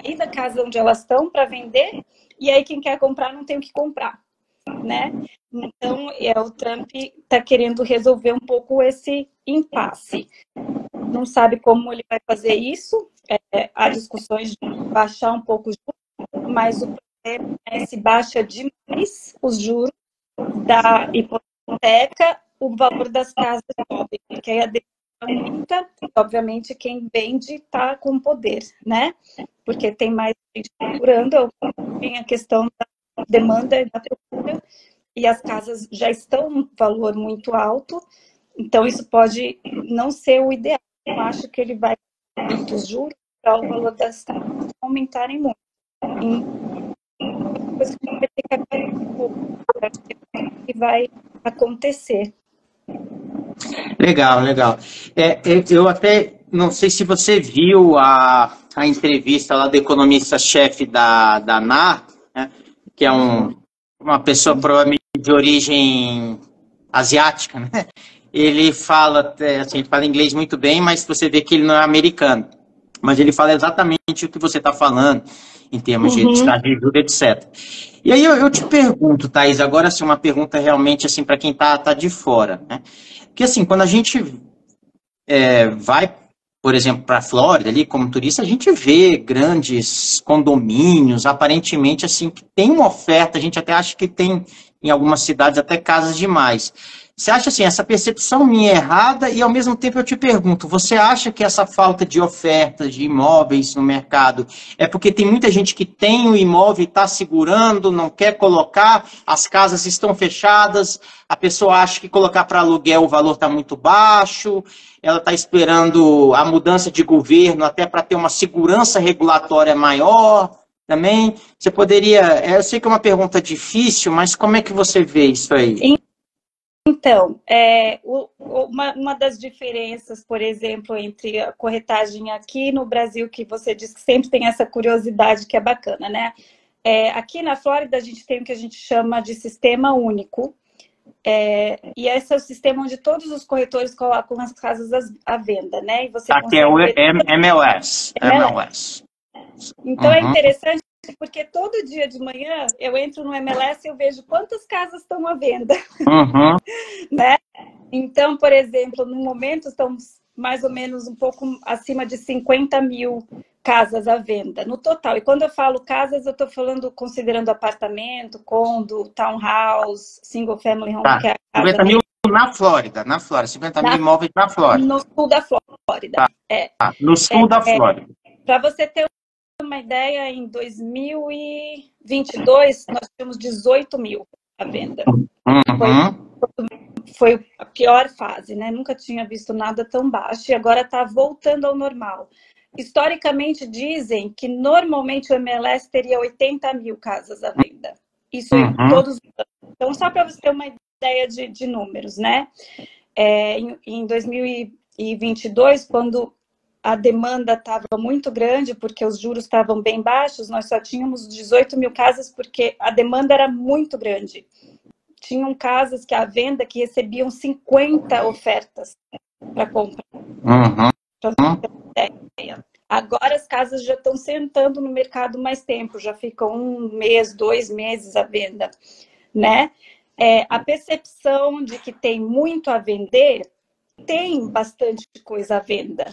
B: sair da casa onde elas estão para vender, e aí quem quer comprar não tem o que comprar, né? Então, o Trump está querendo resolver um pouco esse impasse. Não sabe como ele vai fazer isso, há discussões de baixar um pouco os juros, mas o problema é se baixa demais os juros da hipoteca, o valor das casas sobe, porque aí a demanda aumenta, obviamente quem vende está com poder, né? Porque tem mais gente procurando, tem a questão da demanda e da procura, e as casas já estão num valor muito alto, então isso pode não ser o ideal. Eu acho que ele vai aumentar os juros para o valor das casas aumentarem muito. Uma coisa que a gente vai ter que aguardar um pouco para ver o que vai acontecer.
A: Legal, legal. Eu até não sei se você viu a entrevista lá do economista-chefe da ANA, né, que é uma pessoa provavelmente de origem asiática, né? Ele fala, assim, ele fala inglês muito bem, mas você vê que ele não é americano. Mas ele fala exatamente o que você está falando, em termos de taxa de juros, etc. E aí eu te pergunto, Thaís, agora assim, uma pergunta realmente assim, para quem tá de fora, né? Porque assim, quando a gente vai, por exemplo, para a Flórida, ali como turista, a gente vê grandes condomínios, aparentemente assim, que tem uma oferta, a gente até acha que tem em algumas cidades até casas demais. Você acha assim, essa percepção minha é errada e ao mesmo tempo eu te pergunto, você acha que essa falta de oferta de imóveis no mercado é porque tem muita gente que tem o imóvel e está segurando, não quer colocar, as casas estão fechadas, a pessoa acha que colocar para aluguel o valor está muito baixo, ela está esperando a mudança de governo até para ter uma segurança regulatória maior também? Você poderia, eu sei que é uma pergunta difícil, mas como é que você vê isso aí?
B: Então, uma das diferenças, por exemplo, entre a corretagem aqui no Brasil, que você diz que sempre tem essa curiosidade que é bacana, né? Aqui na Flórida a gente tem o que a gente chama de sistema único, e esse é o sistema onde todos os corretores colocam as casas à venda, né? E você
A: Aqui é o MLS.
B: Então é interessante porque todo dia de manhã eu entro no MLS e eu vejo quantas casas estão à venda. Né? Então, por exemplo, no momento estamos mais ou menos um pouco acima de 50 mil casas à venda no total. E quando eu falo casas, eu estou falando considerando apartamento, condo, townhouse, single family home. Que é a
A: 50 mil na Flórida, 50 mil imóveis na Flórida.
B: No sul da Flórida.
A: No sul da Flórida.
B: Para você ter uma ideia, em 2022 nós tínhamos 18 mil à venda. Foi a pior fase, né? Nunca tinha visto nada tão baixo e agora está voltando ao normal. Historicamente dizem que normalmente o MLS teria 80 mil casas à venda. Isso todos os anos. Então, só para você ter uma ideia de números, né? Em 2022, quando a demanda estava muito grande, porque os juros estavam bem baixos, nós só tínhamos 18 mil casas, porque a demanda era muito grande. Tinham casas que à venda que recebiam 50 ofertas para compra. Agora as casas já estão sentando no mercado mais tempo, já ficam 1 mês, 2 meses à venda, né? A percepção de que tem muito a vender, tem bastante coisa à venda.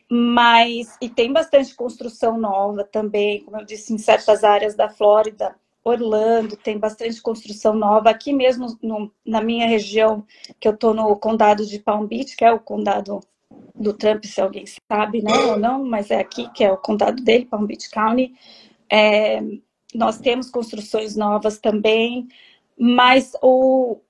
B: Mas, e tem bastante construção nova também, como eu disse, em certas áreas da Flórida, Orlando, tem bastante construção nova. Aqui mesmo, na minha região, que eu estou no condado de Palm Beach, que é o condado do Trump, se alguém sabe, né, ou não, mas é aqui que é o condado dele, Palm Beach County. Nós temos construções novas também, mas o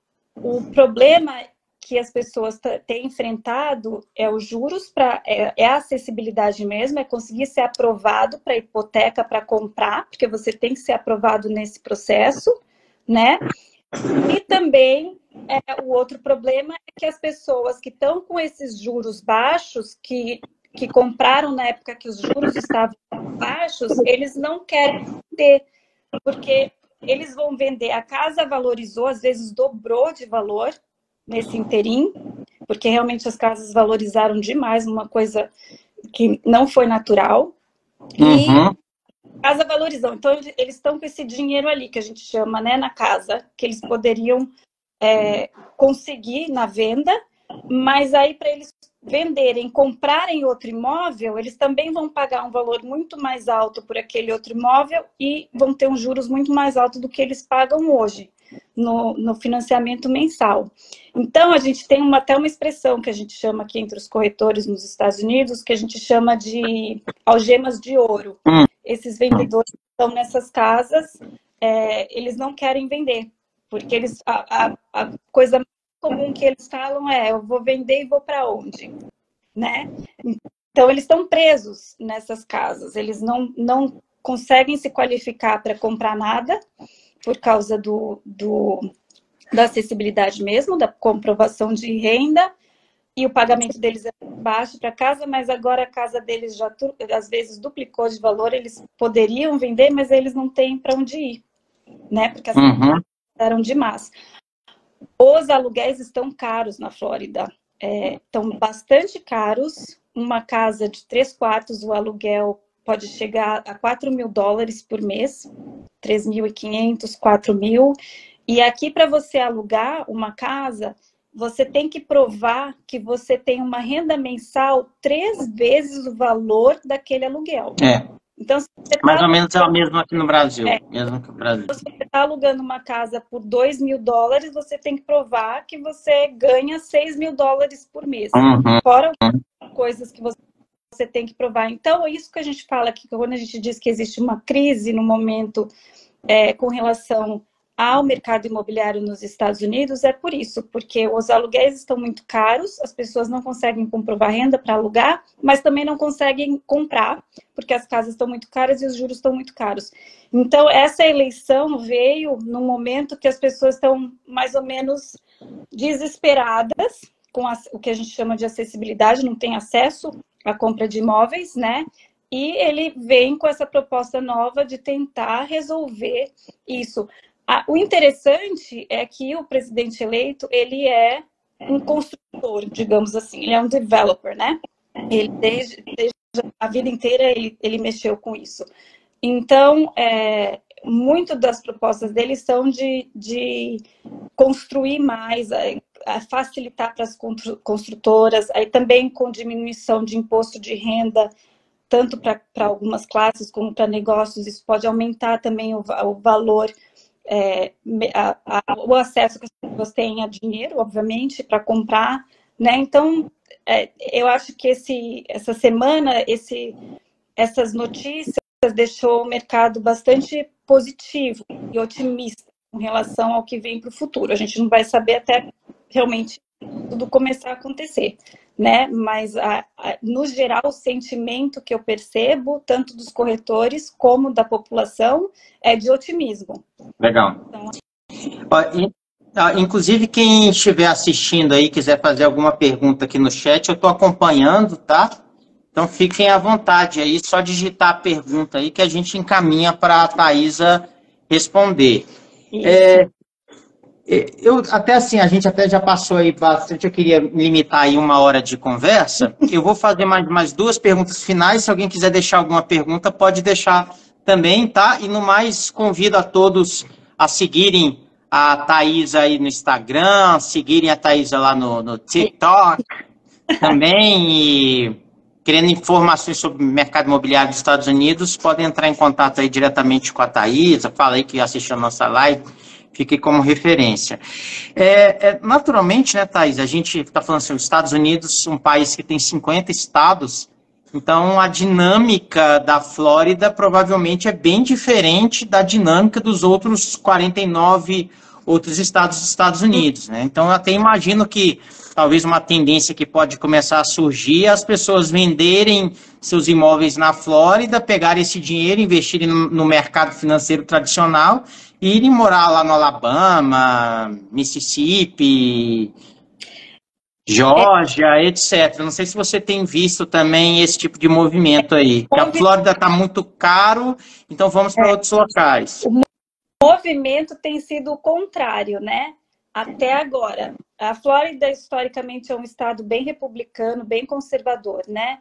B: problema que as pessoas têm enfrentado é os juros, é a acessibilidade mesmo, é conseguir ser aprovado para hipoteca para comprar, porque você tem que ser aprovado nesse processo, né? E também o outro problema é que as pessoas que estão com esses juros baixos, que compraram na época que os juros estavam baixos, eles não querem vender, porque eles vão vender, a casa valorizou, às vezes dobrou de valor nesse interim, porque realmente as casas valorizaram demais, uma coisa que não foi natural. E a casa valorizou. Então, eles estão com esse dinheiro ali, que a gente chama, né, na casa, que eles poderiam conseguir na venda, mas aí para eles venderem, comprarem outro imóvel, eles também vão pagar um valor muito mais alto por aquele outro imóvel e vão ter uns juros muito mais altos do que eles pagam hoje no financiamento mensal. Então, a gente tem até uma expressão que a gente chama aqui entre os corretores nos Estados Unidos, que a gente chama de algemas de ouro. Esses vendedores que estão nessas casas, eles não querem vender, porque a coisa mais comum que eles falam eu vou vender e vou para onde? Né? Então, eles estão presos nessas casas, eles não conseguem se qualificar para comprar nada, por causa da acessibilidade mesmo, da comprovação de renda, e o pagamento deles é baixo para casa, mas agora a casa deles já, às vezes, duplicou de valor, eles poderiam vender, mas eles não têm para onde ir, né? Porque as casas eram demais. Os aluguéis estão caros na Flórida, estão bastante caros. Uma casa de 3 quartos, o aluguel pode chegar a $4.000 por mês, 3.500, 4.000. E aqui, para você alugar uma casa, você tem que provar que você tem uma renda mensal 3 vezes o valor daquele aluguel. Então, se você
A: mais ou menos é o mesmo aqui no Brasil. Mesmo que no Brasil.
B: Se você está alugando uma casa por $2.000, você tem que provar que você ganha $6.000 por mês. Fora coisas que você tem que provar. Então, é isso que a gente fala aqui, quando a gente diz que existe uma crise no momento com relação ao mercado imobiliário nos Estados Unidos, é por isso, porque os aluguéis estão muito caros, as pessoas não conseguem comprovar renda para alugar, mas também não conseguem comprar, porque as casas estão muito caras e os juros estão muito caros. Então, essa eleição veio num momento que as pessoas estão mais ou menos desesperadas com o que a gente chama de acessibilidade, não tem acesso à compra de imóveis, né? E ele vem com essa proposta nova de tentar resolver isso. O interessante é que o presidente eleito, ele é um construtor, digamos assim, ele é um developer, né? Ele, desde a vida inteira, ele mexeu com isso. Então, muito das propostas dele são de construir mais, facilitar para as construtoras, aí também com diminuição de imposto de renda, tanto para algumas classes como para negócios, isso pode aumentar também o valor, o acesso que as pessoas têm a dinheiro, obviamente, para comprar, né? Então, eu acho que essa semana, essas notícias deixou o mercado bastante positivo e otimista com relação ao que vem para o futuro. A gente não vai saber até realmente tudo começar a acontecer, né? Mas, no geral, o sentimento que eu percebo, tanto dos corretores como da população, é de otimismo.
A: Legal. Então, inclusive, quem estiver assistindo aí, quiser fazer alguma pergunta aqui no chat, eu estou acompanhando, tá? Então, fiquem à vontade aí, só digitar a pergunta aí que a gente encaminha para a Thaisa responder. Até assim, a gente até já passou aí bastante, eu queria limitar aí 1 hora de conversa. Eu vou fazer mais 2 perguntas finais, se alguém quiser deixar alguma pergunta, pode deixar também, tá? E no mais, convido a todos a seguirem a Thaisa aí no Instagram, seguirem a Thaisa lá no TikTok também, e querendo informações sobre o mercado imobiliário dos Estados Unidos, podem entrar em contato aí diretamente com a Thaisa, fala aí que assistiu a nossa live, fique como referência. Naturalmente, né, Thaís, a gente está falando assim, os Estados Unidos, um país que tem 50 estados, então a dinâmica da Flórida provavelmente é bem diferente da dinâmica dos outros 49 outros estados dos Estados Unidos, né? Então eu até imagino que talvez uma tendência que pode começar a surgir é as pessoas venderem seus imóveis na Flórida, pegarem esse dinheiro, investirem no mercado financeiro tradicional e irem morar lá no Alabama, Mississippi, Geórgia, etc. Não sei se você tem visto também esse tipo de movimento aí. Porque a Flórida está muito caro, então vamos para outros locais.
B: O movimento tem sido o contrário, né? Até agora. A Flórida, historicamente, é um estado bem republicano, bem conservador, né?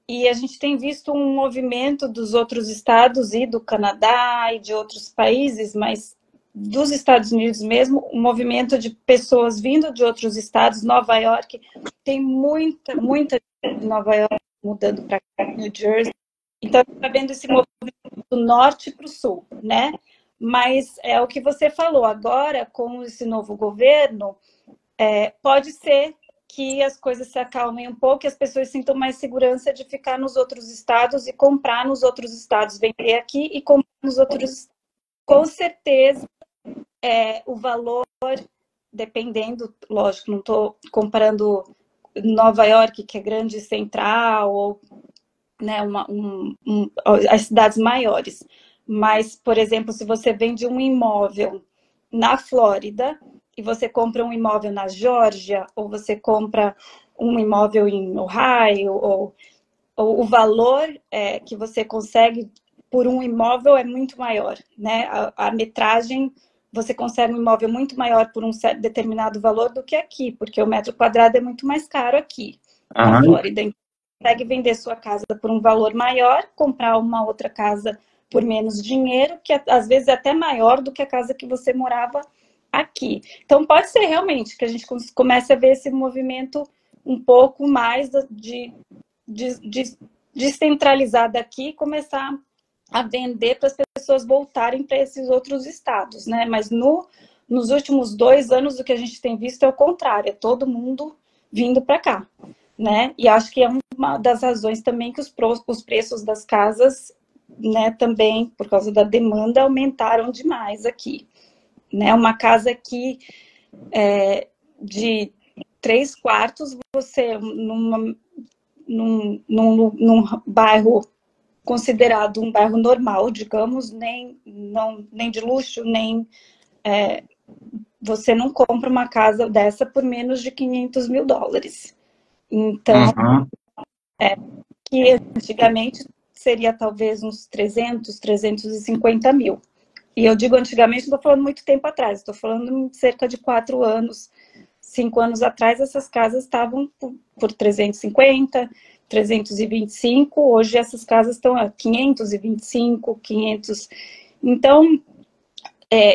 B: E a gente tem visto um movimento dos outros estados e do Canadá e de outros países, mas dos Estados Unidos mesmo, um movimento de pessoas vindo de outros estados. Nova York, tem muita gente de Nova York mudando para New Jersey. Então, está vendo esse movimento do norte para o sul, né? Mas é o que você falou, agora, com esse novo governo, pode ser que as coisas se acalmem um pouco e as pessoas sintam mais segurança de ficar nos outros estados e comprar nos outros estados, vender aqui e comprar nos outros estados. Com certeza, o valor, dependendo, lógico, não estou comparando Nova York, que é grande central, ou né, as cidades maiores. Mas, por exemplo, se você vende um imóvel na Flórida e você compra um imóvel na Geórgia, ou você compra um imóvel em Ohio, ou o valor que você consegue por um imóvel é muito maior, né? A metragem, você consegue um imóvel muito maior por um determinado valor do que aqui, porque o metro quadrado é muito mais caro aqui, na Flórida. Então, você consegue vender sua casa por um valor maior, comprar uma outra casa por menos dinheiro, que às vezes é até maior do que a casa que você morava aqui. Então, pode ser realmente que a gente comece a ver esse movimento um pouco mais de descentralizar daqui e começar a vender para as pessoas voltarem para esses outros estados, né? Mas nos últimos 2 anos, o que a gente tem visto é o contrário, é todo mundo vindo para cá, né? E acho que é uma das razões também que os preços das casas, né, também, por causa da demanda, aumentaram demais aqui. Né? Uma casa aqui de 3 quartos, você, num bairro considerado um bairro normal, digamos, nem de luxo, nem... você não compra uma casa dessa por menos de $500 mil. Então, que antigamente seria talvez uns 300, 350 mil. E eu digo antigamente, não estou falando muito tempo atrás, estou falando cerca de 4 anos, 5 anos atrás, essas casas estavam por 350, 325, hoje essas casas estão a 525, 500. Então,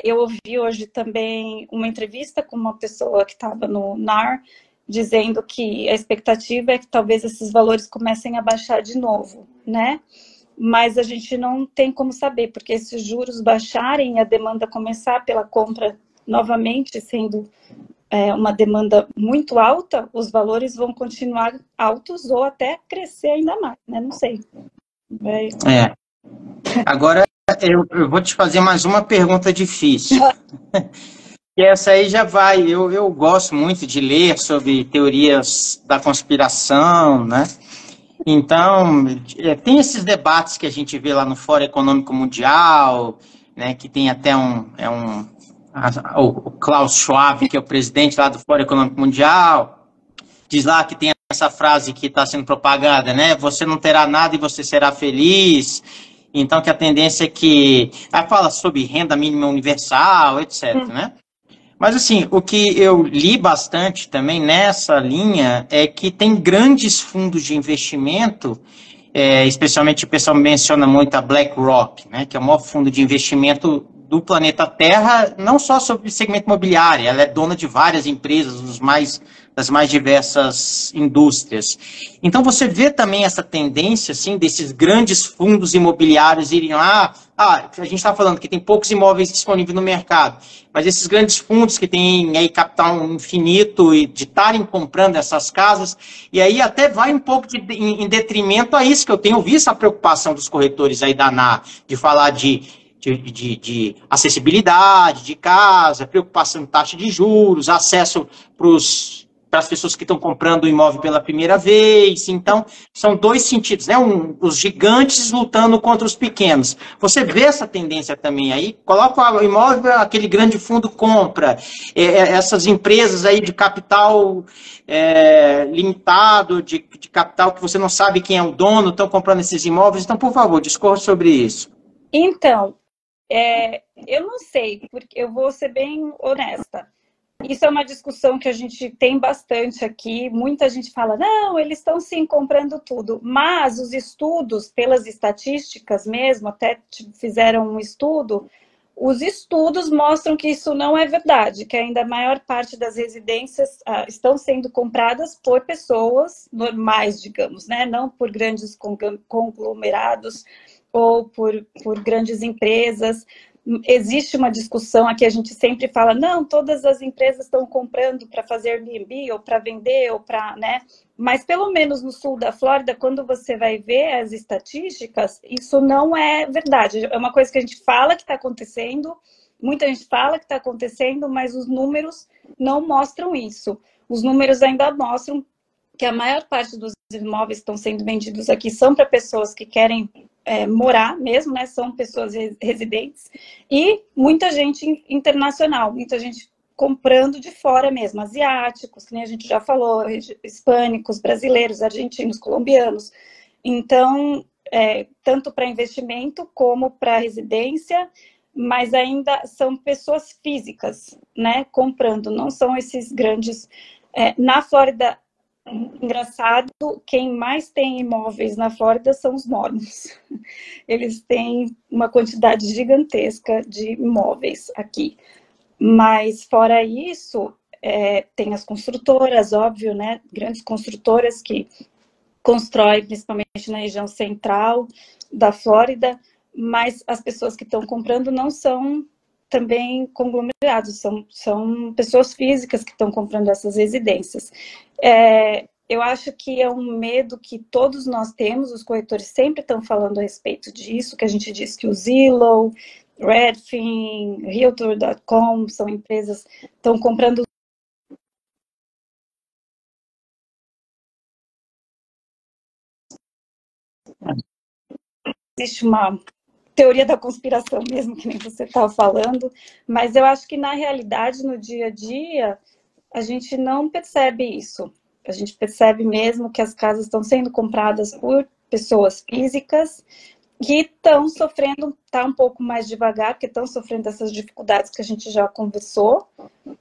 B: eu ouvi hoje também uma entrevista com uma pessoa que estava no NAR, dizendo que a expectativa é que talvez esses valores comecem a baixar de novo, né? Mas a gente não tem como saber, porque se os juros baixarem e a demanda começar pela compra novamente, sendo uma demanda muito alta, os valores vão continuar altos ou até crescer ainda mais, né? Não sei.
A: Agora, eu vou te fazer mais uma pergunta difícil. E essa aí já vai, eu gosto muito de ler sobre teorias da conspiração, né? Então, tem esses debates que a gente vê lá no Fórum Econômico Mundial, né, que tem até o Klaus Schwab, que é o presidente lá do Fórum Econômico Mundial, diz lá que tem essa frase que está sendo propagada, né? Você não terá nada e você será feliz. Então, que a tendência é que... Ela fala sobre renda mínima universal, etc, né? Mas, assim, o que eu li bastante também nessa linha é que tem grandes fundos de investimento, especialmente o pessoal menciona muito a BlackRock, né, que é o maior fundo de investimento do planeta Terra, não só sobre segmento imobiliário, ela é dona de várias empresas, das mais diversas indústrias. Então, você vê também essa tendência, assim, desses grandes fundos imobiliários irem lá. A gente está falando que tem poucos imóveis disponíveis no mercado, mas esses grandes fundos que têm aí capital infinito e de estarem comprando essas casas, e aí até vai um pouco em detrimento a isso, que eu tenho visto a preocupação dos corretores aí da ANAR, de falar de acessibilidade de casa, preocupação em taxa de juros, acesso para as pessoas que estão comprando o imóvel pela primeira vez. Então, são dois sentidos, né? Os gigantes lutando contra os pequenos. Você vê essa tendência também aí? Coloca o imóvel, aquele grande fundo compra, essas empresas aí de capital limitado, de capital que você não sabe quem é o dono, estão comprando esses imóveis. Então, por favor, discorra sobre isso.
B: Então, eu não sei, porque eu vou ser bem honesta. Isso é uma discussão que a gente tem bastante aqui. Muita gente fala, não, eles estão sim comprando tudo. Mas os estudos, pelas estatísticas mesmo, até fizeram um estudo, os estudos mostram que isso não é verdade, que ainda a maior parte das residências estão sendo compradas por pessoas normais, digamos, né? Não por grandes conglomerados ou por grandes empresas. Existe uma discussão aqui, a gente sempre fala, não, todas as empresas estão comprando para fazer Airbnb, ou para vender, ou para, né? Mas pelo menos no sul da Flórida, quando você vai ver as estatísticas, isso não é verdade. É uma coisa que a gente fala que está acontecendo, muita gente fala que está acontecendo, mas os números não mostram isso. Os números ainda mostram que a maior parte dos imóveis que estão sendo vendidos aqui são para pessoas que querem morar mesmo, né? São pessoas residentes e muita gente internacional, muita gente comprando de fora mesmo, asiáticos, que nem a gente já falou, hispânicos, brasileiros, argentinos, colombianos. Então, tanto para investimento como para residência, mas ainda são pessoas físicas, né? Comprando, não são esses grandes. Na Flórida, engraçado, quem mais tem imóveis na Flórida são os mormons. Eles têm uma quantidade gigantesca de imóveis aqui. Mas, fora isso, tem as construtoras, óbvio, né? Grandes construtoras que constroem, principalmente na região central da Flórida, mas as pessoas que estão comprando não são também conglomerados, são pessoas físicas que estão comprando essas residências. Eu acho que é um medo que todos nós temos, os corretores sempre estão falando a respeito disso, que a gente diz que o Zillow, Redfin, Realtor.com são empresas que estão comprando. Existe uma teoria da conspiração mesmo, que nem você estava falando, mas eu acho que na realidade, no dia a dia, a gente não percebe isso. A gente percebe mesmo que as casas estão sendo compradas por pessoas físicas que estão sofrendo, tá um pouco mais devagar, porque estão sofrendo essas dificuldades que a gente já conversou,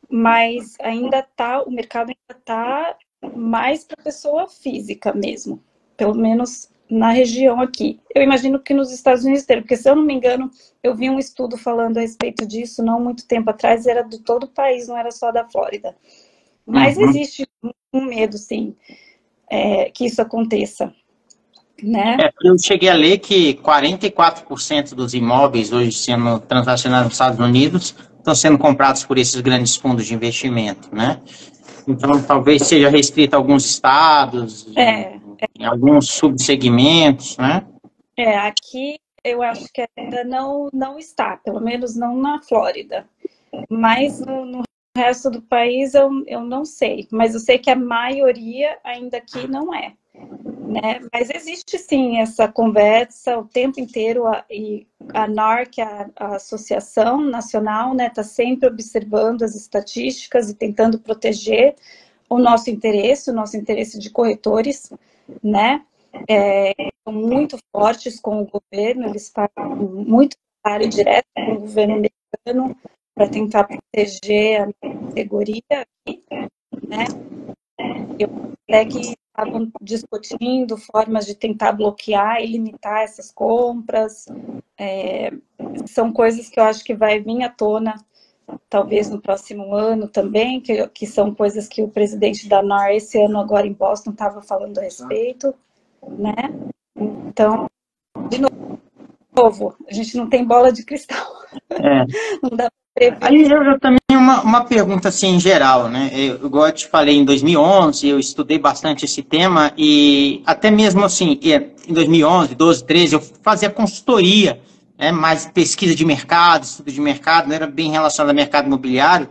B: mas ainda tá, o mercado ainda está mais para pessoa física mesmo, pelo menos na região aqui. Eu imagino que nos Estados Unidos inteiro, porque se eu não me engano, eu vi um estudo falando a respeito disso não muito tempo atrás, era de todo o país, não era só da Flórida. Mas existe um medo, sim, que isso aconteça, né?
A: Eu cheguei a ler que 44% dos imóveis hoje sendo transacionados nos Estados Unidos estão sendo comprados por esses grandes fundos de investimento, né? Então, talvez seja restrito a alguns estados, em alguns subsegmentos, né?
B: Aqui eu acho que ainda não está, pelo menos não na Flórida. Mas no resto do país eu não sei. Mas eu sei que a maioria ainda aqui não é. Né? Mas existe sim essa conversa o tempo inteiro, e a NAR, que é a Associação Nacional, né, está sempre observando as estatísticas e tentando proteger o nosso interesse de corretores, né? São muito fortes com o governo, eles fazem muito trabalho direto com o governo americano para tentar proteger a categoria aqui, né? Eu até que estavam discutindo formas de tentar bloquear e limitar essas compras. São coisas que eu acho que vai vir à tona, talvez no próximo ano também, que são coisas que o presidente da NAR esse ano agora em Boston estava falando a respeito, né? Então, de novo, a gente não tem bola de cristal. Não dá para prever.
A: Aí eu também uma pergunta assim em geral, né? Igual eu te falei, em 2011 eu estudei bastante esse tema e até mesmo assim, em 2011, 12, 13, eu fazia consultoria, né? Mais pesquisa de mercado, estudo de mercado, não era bem relacionado ao mercado imobiliário,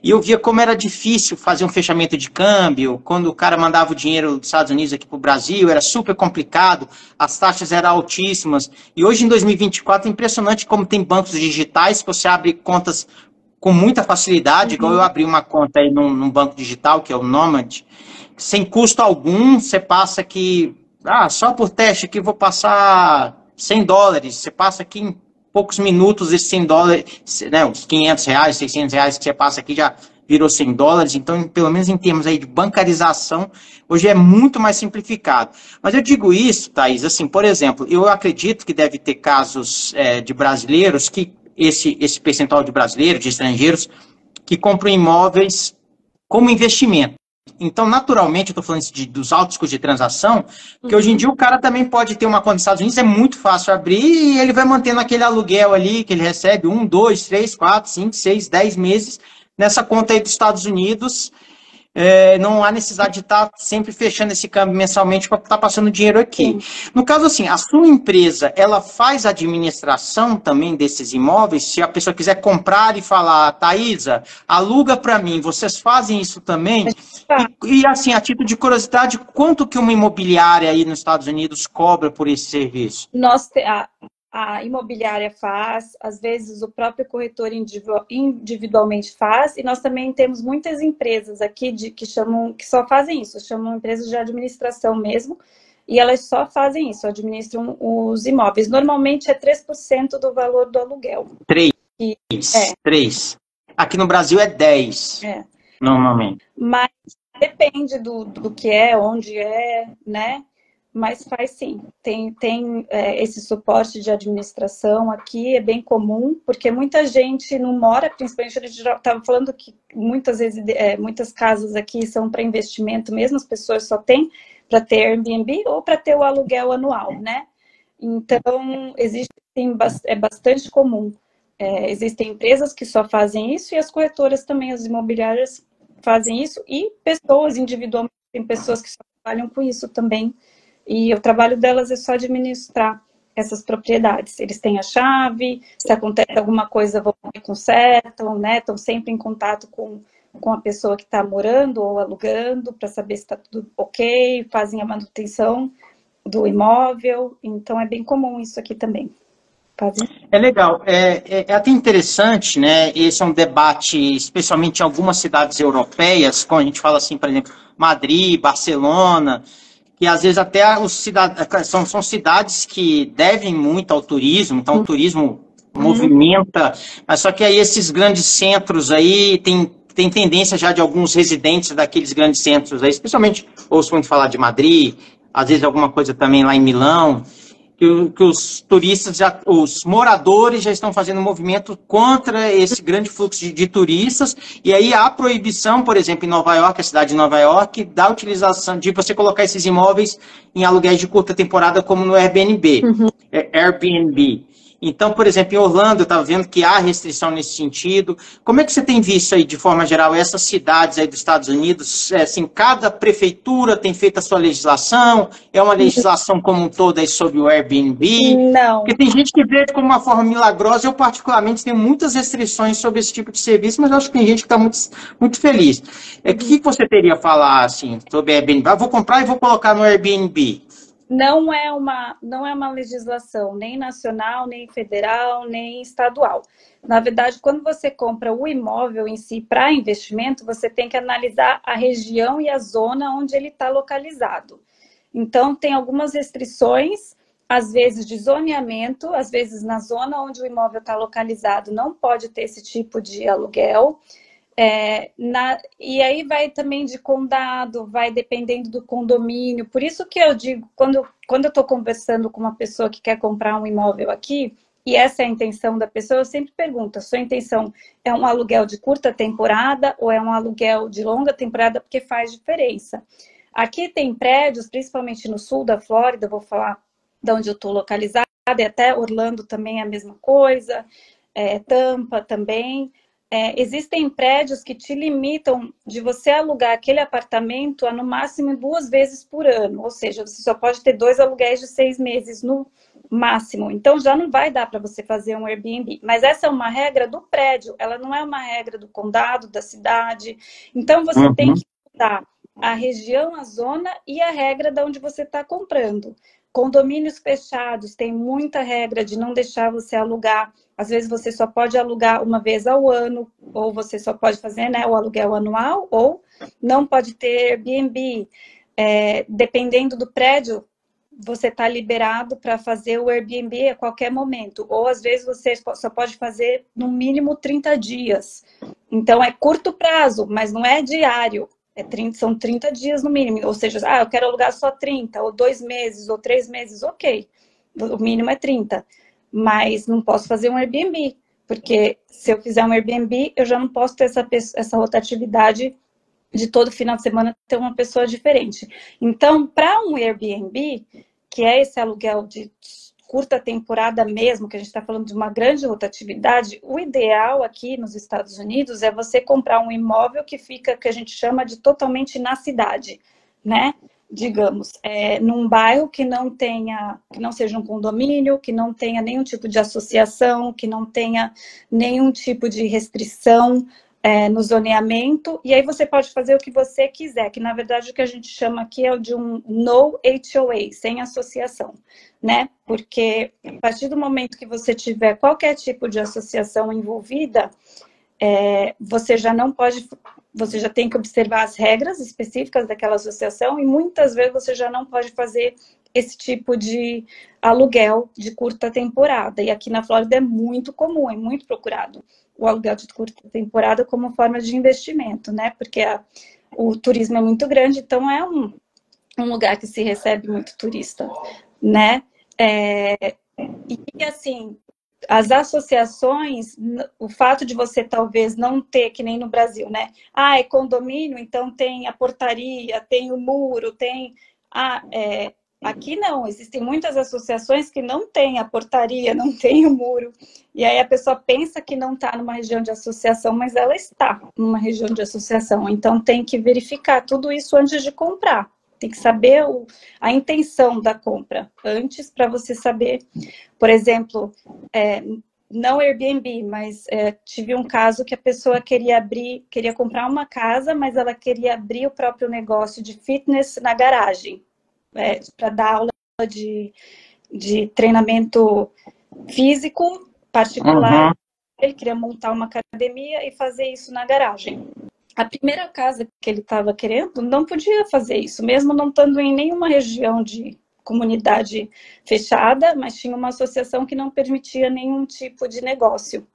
A: e eu via como era difícil fazer um fechamento de câmbio, quando o cara mandava o dinheiro dos Estados Unidos aqui para o Brasil, era super complicado, as taxas eram altíssimas, e hoje em 2024 é impressionante como tem bancos digitais que você abre contas com muita facilidade, igual eu abri uma conta aí num banco digital, que é o Nomad, sem custo algum, você passa aqui, só por teste aqui vou passar $100, você passa aqui em poucos minutos esses $100, né, os R$500, R$600 que você passa aqui já virou $100, então pelo menos em termos aí de bancarização, hoje é muito mais simplificado. Mas eu digo isso, Thaís, assim, por exemplo, eu acredito que deve ter casos de brasileiros que esse percentual de brasileiros, de estrangeiros, que compram imóveis como investimento. Então, naturalmente, eu estou falando dos altos custos de transação, porque hoje em dia o cara também pode ter uma conta nos Estados Unidos, é muito fácil abrir e ele vai mantendo aquele aluguel ali que ele recebe 1, 2, 3, 4, 5, 6, 10 meses nessa conta aí dos Estados Unidos. Não há necessidade de estar sempre fechando esse câmbio mensalmente para estar passando dinheiro aqui. Sim. No caso assim, a sua empresa, ela faz administração também desses imóveis? Se a pessoa quiser comprar e falar, Thaisa, aluga para mim, vocês fazem isso também? E assim, a título de curiosidade, quanto que uma imobiliária aí nos Estados Unidos cobra por esse serviço?
B: A imobiliária faz, às vezes o próprio corretor individualmente faz, e nós também temos muitas empresas aqui que só fazem isso, chamam empresas de administração mesmo, e elas só fazem isso, administram os imóveis. Normalmente é 3% do valor do aluguel.
A: 3. Aqui no Brasil é 10%, normalmente.
B: Mas depende do que é, onde é, né? Mas faz sim, tem esse suporte de administração aqui, é bem comum, porque muita gente não mora, principalmente a gente já estava falando que muitas vezes, muitas casas aqui são para investimento mesmo, as pessoas só têm para ter Airbnb ou para ter o aluguel anual, né? Então, é bastante comum. Existem empresas que só fazem isso e as corretoras também, as imobiliárias fazem isso, e pessoas individualmente, tem pessoas que só trabalham com isso também. E o trabalho delas é só administrar essas propriedades. Eles têm a chave, se acontece alguma coisa, vão e consertam, né? Estão sempre em contato com a pessoa que está morando ou alugando, para saber se está tudo ok, fazem a manutenção do imóvel. Então, é bem comum isso aqui também.
A: É legal. É até interessante, né? Esse é um debate, especialmente em algumas cidades europeias, quando a gente fala assim, por exemplo, Madrid, Barcelona, que às vezes até são cidades que devem muito ao turismo, então o turismo movimenta, mas só que aí esses grandes centros aí tem tendência já de alguns residentes daqueles grandes centros aí, especialmente, ouço muito falar de Madrid, às vezes alguma coisa também lá em Milão, que os turistas, os moradores já estão fazendo um movimento contra esse grande fluxo de turistas, e aí há proibição, por exemplo, em Nova York, a cidade de Nova York, da utilização de você colocar esses imóveis em aluguéis de curta temporada, como no Airbnb. Airbnb. Então, por exemplo, em Orlando, eu estava vendo que há restrição nesse sentido. Como é que você tem visto aí, de forma geral, essas cidades aí dos Estados Unidos? Assim, cada prefeitura tem feito a sua legislação? É uma legislação como um todo aí sobre o Airbnb?
B: Não.
A: Porque tem gente que vê como uma forma milagrosa. Eu, particularmente, tenho muitas restrições sobre esse tipo de serviço, mas acho que tem gente que está muito, muito feliz. O que você teria a falar, assim, sobre Airbnb? Vou comprar e vou colocar no Airbnb.
B: Não é uma legislação nem nacional, nem federal, nem estadual. Na verdade, quando você compra o imóvel em si para investimento, você tem que analisar a região e a zona onde ele está localizado. Então, tem algumas restrições, às vezes de zoneamento, às vezes na zona onde o imóvel está localizado não pode ter esse tipo de aluguel. E aí vai também de condado, vai dependendo do condomínio. Por isso que eu digo, quando eu estou conversando com uma pessoa que quer comprar um imóvel aqui, e essa é a intenção da pessoa, eu sempre pergunto, a sua intenção é um aluguel de curta temporada ou é um aluguel de longa temporada, porque faz diferença. Aqui tem prédios, principalmente no sul da Flórida, vou falar de onde eu estou localizada, e até Orlando também é a mesma coisa, Tampa também. Existem prédios que te limitam de você alugar aquele apartamento a no máximo 2 vezes por ano, ou seja, você só pode ter 2 aluguéis de 6 meses no máximo, então já não vai dar para você fazer um Airbnb, mas essa é uma regra do prédio, ela não é uma regra do condado, da cidade, então você tem que mudar a região, a zona e a regra de onde você está comprando. Condomínios fechados tem muita regra de não deixar você alugar. Às vezes você só pode alugar uma vez ao ano, ou você só pode fazer, né, o aluguel anual, ou não pode ter Airbnb. Dependendo do prédio, você está liberado para fazer o Airbnb a qualquer momento. Ou às vezes você só pode fazer no mínimo 30 dias. Então é curto prazo, mas não é diário. São 30 dias no mínimo, ou seja, eu quero alugar só 30, ou 2 meses, ou 3 meses, ok. O mínimo é 30, mas não posso fazer um Airbnb, porque se eu fizer um Airbnb, eu já não posso ter essa rotatividade de todo final de semana ter uma pessoa diferente. Então, para um Airbnb, que é esse aluguel de curta temporada mesmo, que a gente está falando de uma grande rotatividade, o ideal aqui nos Estados Unidos é você comprar um imóvel que fica, que a gente chama de totalmente na cidade, né? Digamos, num bairro que não seja um condomínio, que não tenha nenhum tipo de associação, que não tenha nenhum tipo de restrição no zoneamento, e aí você pode fazer o que você quiser, que na verdade o que a gente chama aqui é de um no HOA, sem associação, né? Porque a partir do momento que você tiver qualquer tipo de associação envolvida, você já não pode, você já tem que observar as regras específicas daquela associação, e muitas vezes você já não pode fazer esse tipo de aluguel de curta temporada, e aqui na Flórida é muito comum, é muito procurado o aluguel de curta temporada como forma de investimento, né? Porque o turismo é muito grande, então é um lugar que se recebe muito turista, né? E assim, as associações, o fato de você talvez não ter, que nem no Brasil, né? É condomínio, então tem a portaria, tem o muro, tem... Aqui não, existem muitas associações que não têm a portaria, não tem o muro. E aí a pessoa pensa que não está numa região de associação, mas ela está numa região de associação. Então tem que verificar tudo isso antes de comprar. Tem que saber a intenção da compra antes, para você saber, por exemplo, não Airbnb, mas tive um caso que a pessoa queria comprar uma casa, mas ela queria abrir o próprio negócio de fitness na garagem, para dar aula de treinamento físico particular. Ele queria montar uma academia e fazer isso na garagem. A primeira casa que ele estava querendo não podia fazer isso, mesmo não estando em nenhuma região de comunidade fechada, mas tinha uma associação que não permitia nenhum tipo de negócio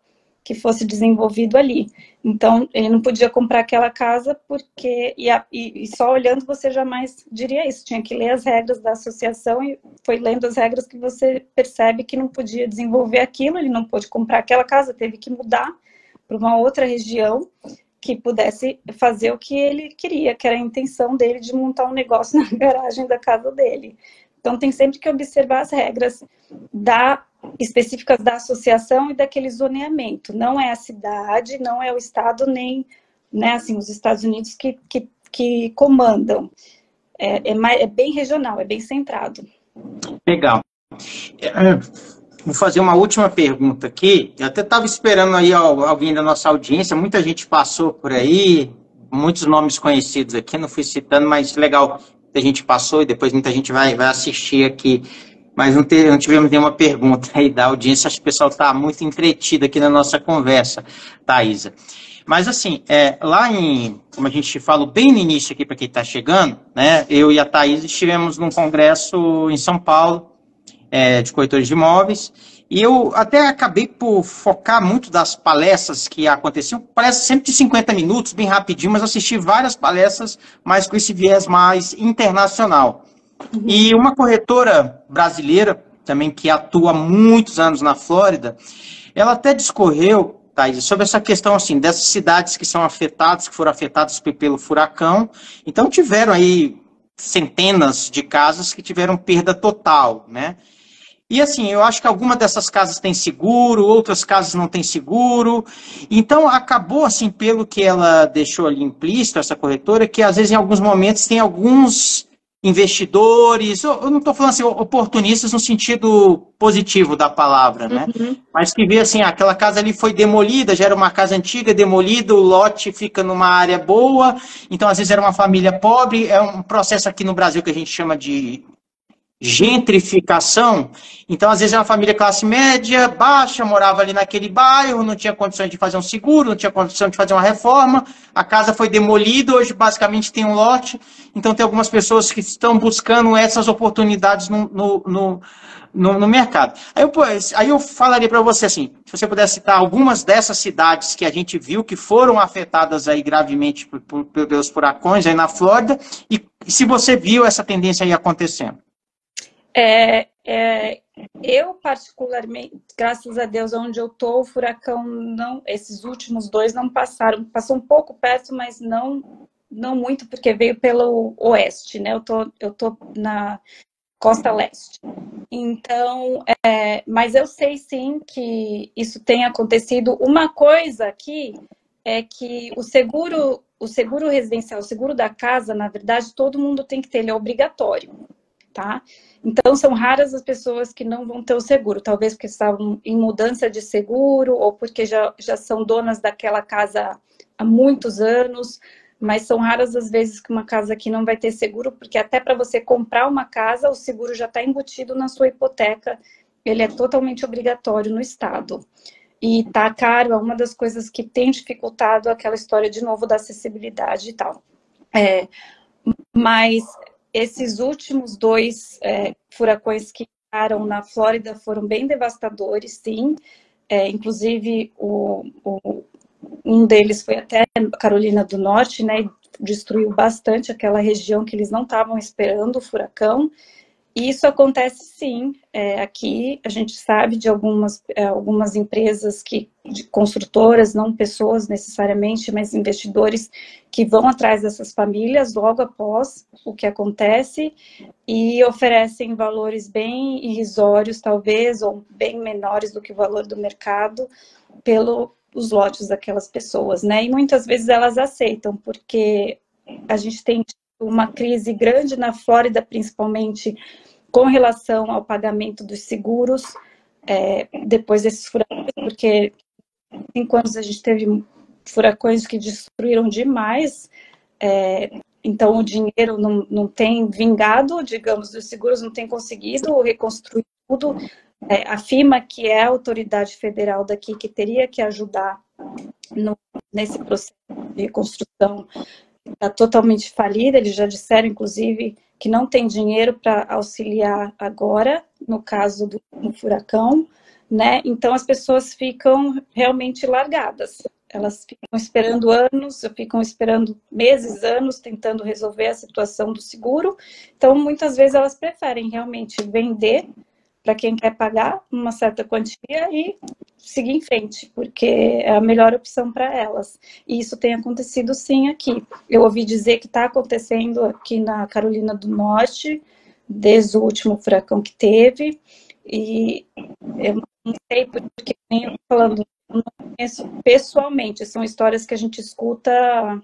B: que fosse desenvolvido ali. Então, ele não podia comprar aquela casa porque... E só olhando você jamais diria isso. Tinha que ler as regras da associação e foi lendo as regras que você percebe que não podia desenvolver aquilo. Ele não pôde comprar aquela casa, teve que mudar para uma outra região que pudesse fazer o que ele queria, que era a intenção dele de montar um negócio na garagem da casa dele. Então, tem sempre que observar as regras específicas da associação e daquele zoneamento. Não é a cidade, não é o estado, nem, né, assim, os Estados Unidos que comandam. É bem regional, é bem centrado.
A: Legal. Vou fazer uma última pergunta aqui. Eu até estava esperando aí alguém da nossa audiência, muita gente passou por aí, muitos nomes conhecidos aqui, não fui citando, mas legal, muita gente passou e depois muita gente vai assistir aqui. Mas não tivemos nenhuma pergunta aí da audiência, acho que o pessoal está muito entretido aqui na nossa conversa, Thaisa. Mas assim, como a gente falou bem no início aqui para quem está chegando, né, eu e a Thaisa estivemos num congresso em São Paulo, de corretores de imóveis, E eu até acabei por focar muito das palestras que aconteciam, palestras sempre de 50 minutos, bem rapidinho, mas eu assisti várias palestras, mas com esse viés mais internacional. E uma corretora brasileira, também que atua há muitos anos na Flórida, ela até discorreu, Thaís, sobre essa questão assim, dessas cidades que são afetadas, que foram afetadas pelo furacão. Então tiveram aí centenas de casas que tiveram perda total, né? E assim, eu acho que algumas dessas casas têm seguro, outras casas não têm seguro. Então, acabou assim, pelo que ela deixou ali implícito, essa corretora, que às vezes em alguns momentos tem alguns investidores, eu não estou falando assim, oportunistas no sentido positivo da palavra, né? Mas que vê assim, aquela casa ali foi demolida, já era uma casa antiga, demolida, o lote fica numa área boa, então às vezes era uma família pobre, é um processo aqui no Brasil que a gente chama de gentrificação. Então, às vezes, é uma família classe média, baixa, morava ali naquele bairro, não tinha condições de fazer um seguro, não tinha condição de fazer uma reforma, a casa foi demolida, hoje basicamente tem um lote, então tem algumas pessoas que estão buscando essas oportunidades no mercado. Aí eu falaria para você assim, se você pudesse citar algumas dessas cidades que a gente viu que foram afetadas aí gravemente pelos furacões aí na Flórida, e se você viu essa tendência aí acontecendo.
B: Eu, particularmente, graças a Deus, onde eu tô, o furacão não, esses últimos dois não passaram, passou um pouco perto, mas não muito, porque veio pelo oeste, né? Eu tô na costa leste. Então, mas eu sei sim que isso tem acontecido. Uma coisa aqui é que o seguro residencial, o seguro da casa, na verdade, todo mundo tem que ter, ele é obrigatório, tá? Então, são raras as pessoas que não vão ter o seguro, talvez porque estavam em mudança de seguro ou porque já são donas daquela casa há muitos anos, mas são raras as vezes que uma casa aqui não vai ter seguro, porque até para você comprar uma casa, o seguro já está embutido na sua hipoteca, ele é totalmente obrigatório no estado. E tá caro, é uma das coisas que tem dificultado aquela história, de novo, da acessibilidade e tal. Mas esses últimos dois furacões que ficaram na Flórida foram bem devastadores, sim. Inclusive, um deles foi até Carolina do Norte, né? Destruiu bastante aquela região que eles não estavam esperando, o furacão. E isso acontece sim, aqui a gente sabe de algumas empresas de construtoras, não pessoas necessariamente, mas investidores que vão atrás dessas famílias logo após o que acontece e oferecem valores bem irrisórios, talvez, ou bem menores do que o valor do mercado, pelos lotes daquelas pessoas, né? E muitas vezes elas aceitam, porque a gente tem uma crise grande na Flórida, principalmente com relação ao pagamento dos seguros depois desses furacões, porque 5 anos a gente teve furacões que destruíram demais, então o dinheiro não tem vingado, digamos, dos seguros não tem conseguido reconstruir tudo. A FEMA, que é a autoridade federal daqui, que teria que ajudar nesse processo de reconstrução, está totalmente falida. Eles já disseram, inclusive, que não tem dinheiro para auxiliar agora, no caso do furacão, né? Então as pessoas ficam realmente largadas. Elas ficam esperando anos, ficam esperando meses, anos, tentando resolver a situação do seguro. Então, muitas vezes elas preferem realmente vender para quem quer pagar uma certa quantia e seguir em frente, porque é a melhor opção para elas. E isso tem acontecido sim aqui. Eu ouvi dizer que está acontecendo aqui na Carolina do Norte, desde o último furacão que teve, e eu não sei porque nem eu falando, não conheço pessoalmente, são histórias que a gente escuta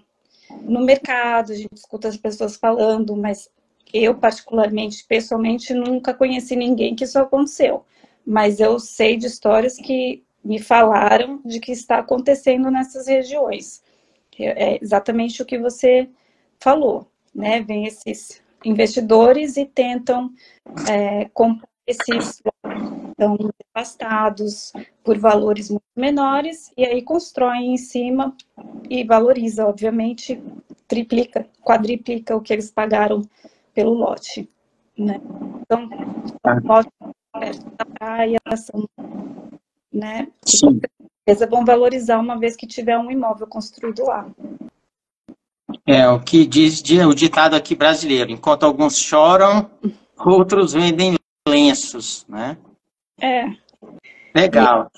B: no mercado, a gente escuta as pessoas falando, mas eu, particularmente, pessoalmente, nunca conheci ninguém que isso aconteceu. Mas eu sei de histórias que me falaram de que está acontecendo nessas regiões. É exatamente o que você falou, né? Vem esses investidores e tentam comprar esses estão devastados por valores muito menores, e aí constroem em cima e valoriza, obviamente, triplica, quadriplica o que eles pagaram pelo lote, né? Então, lotes perto da praia são né? Que com
A: Sim.
B: certeza vão valorizar uma vez que tiver um imóvel construído lá.
A: É o que diz o ditado aqui brasileiro: enquanto alguns choram, outros vendem lenços, né?
B: É, e
A: Legal.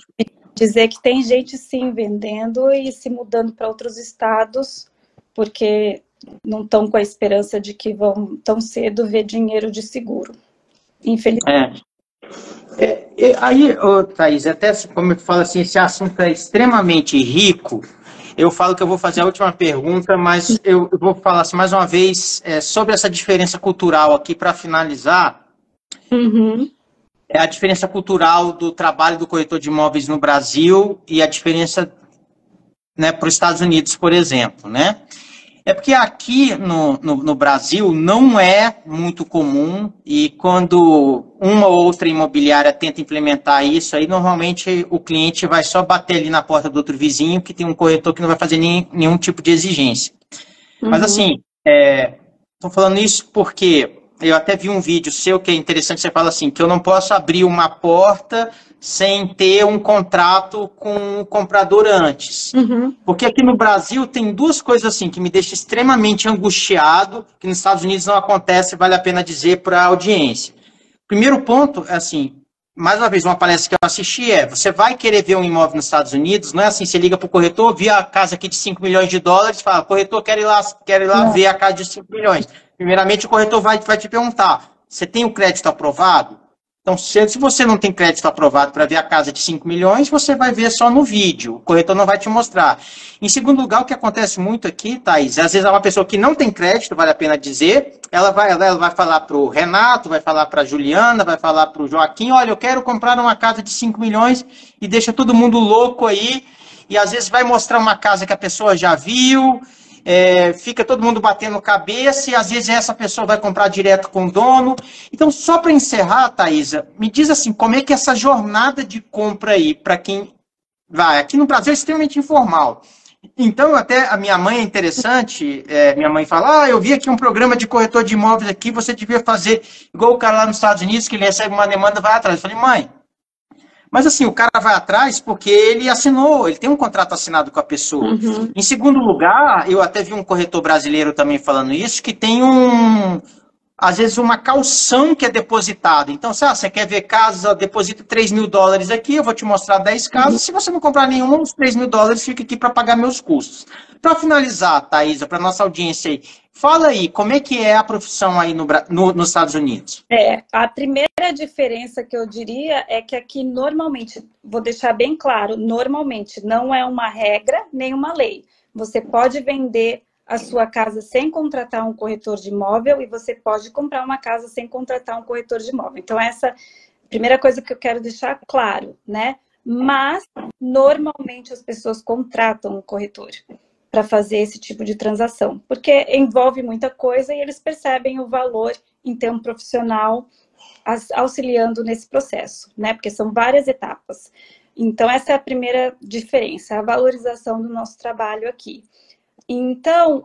B: dizer que tem gente sim vendendo e se mudando para outros estados, porque não estão com a esperança de que vão tão cedo ver dinheiro de seguro. Infelizmente.
A: Aí, ô, Thaís, até como eu falo assim, esse assunto é extremamente rico. Eu falo que eu vou fazer a última pergunta, mas eu vou falar assim, mais uma vez sobre essa diferença cultural aqui para finalizar.
B: Uhum.
A: É a diferença cultural do trabalho do corretor de imóveis no Brasil e a diferença, né, para os Estados Unidos, por exemplo, né? É porque aqui no Brasil não é muito comum e quando uma ou outra imobiliária tenta implementar isso, aí normalmente o cliente vai só bater ali na porta do outro vizinho que tem um corretor que não vai fazer nenhum tipo de exigência. Mas
B: Uhum.
A: assim, estou falando isso porque eu até vi um vídeo seu que é interessante, você fala assim, que eu não posso abrir uma porta sem ter um contrato com o comprador antes.
B: Uhum.
A: Porque aqui no Brasil tem duas coisas assim que me deixam extremamente angustiado, que nos Estados Unidos não acontece, vale a pena dizer para a audiência. Primeiro ponto é assim, mais uma vez, uma palestra que eu assisti você vai querer ver um imóvel nos Estados Unidos, não é assim, você liga para o corretor, vê a casa aqui de 5 milhões de dólares, fala, corretor, quero ir lá
B: Não.
A: ver a casa de 5 milhões. Primeiramente, o corretor vai te perguntar, você tem o crédito aprovado? Então, se você não tem crédito aprovado para ver a casa de 5 milhões, você vai ver só no vídeo. O corretor não vai te mostrar. Em segundo lugar, o que acontece muito aqui, Thaís, às vezes é uma pessoa que não tem crédito, vale a pena dizer, ela vai falar para o Renato, vai falar para a Juliana, vai falar para o Joaquim, olha, eu quero comprar uma casa de 5 milhões e deixa todo mundo louco aí, e às vezes vai mostrar uma casa que a pessoa já viu, fica todo mundo batendo cabeça e às vezes essa pessoa vai comprar direto com o dono. Então, só para encerrar, Thaisa, me diz assim, como é que é essa jornada de compra aí, para quem vai? Aqui no Brasil é extremamente informal. Então, até a minha mãe é interessante, minha mãe fala, eu vi aqui um programa de corretor de imóveis aqui, você devia fazer igual o cara lá nos Estados Unidos, que ele recebe uma demanda, vai atrás. Eu falei, mãe, mas assim, o cara vai atrás porque ele assinou, ele tem um contrato assinado com a pessoa.
B: Uhum.
A: Em segundo lugar, eu até vi um corretor brasileiro também falando isso, que tem às vezes uma calção que é depositada. Então, se você quer ver casas, deposita 3 mil dólares aqui, eu vou te mostrar 10 casas. Se você não comprar nenhuma, os 3 mil dólares ficam aqui para pagar meus custos. Para finalizar, Thaisa, para nossa audiência aí, fala aí, como é que é a profissão aí nos Estados Unidos?
B: A primeira diferença que eu diria é que aqui normalmente, vou deixar bem claro, normalmente não é uma regra nem uma lei. Você pode vender a sua casa sem contratar um corretor de imóvel e você pode comprar uma casa sem contratar um corretor de imóvel. Então, essa é a primeira coisa que eu quero deixar claro, né? Mas, normalmente, as pessoas contratam um corretor para fazer esse tipo de transação, porque envolve muita coisa e eles percebem o valor em ter um profissional auxiliando nesse processo, né? Porque são várias etapas. Então, essa é a primeira diferença, a valorização do nosso trabalho aqui. Então,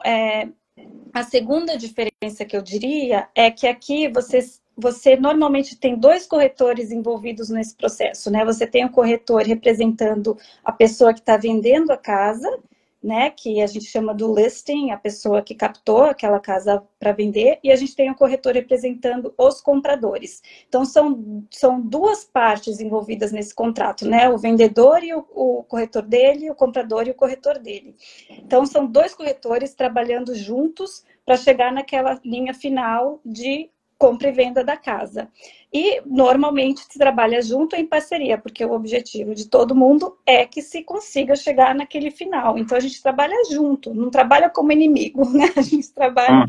B: a segunda diferença que eu diria é que aqui você normalmente tem dois corretores envolvidos nesse processo, né? Você tem o corretor representando a pessoa que está vendendo a casa, né? Que a gente chama do listing, a pessoa que captou aquela casa para vender, e a gente tem o corretor representando os compradores. Então, são duas partes envolvidas nesse contrato, né? O vendedor e o corretor dele, o comprador e o corretor dele. Então, são dois corretores trabalhando juntos para chegar naquela linha final de compra e venda da casa. E, normalmente, se trabalha junto em parceria, porque o objetivo de todo mundo é que se consiga chegar naquele final. Então, a gente trabalha junto, não trabalha como inimigo, né? A gente trabalha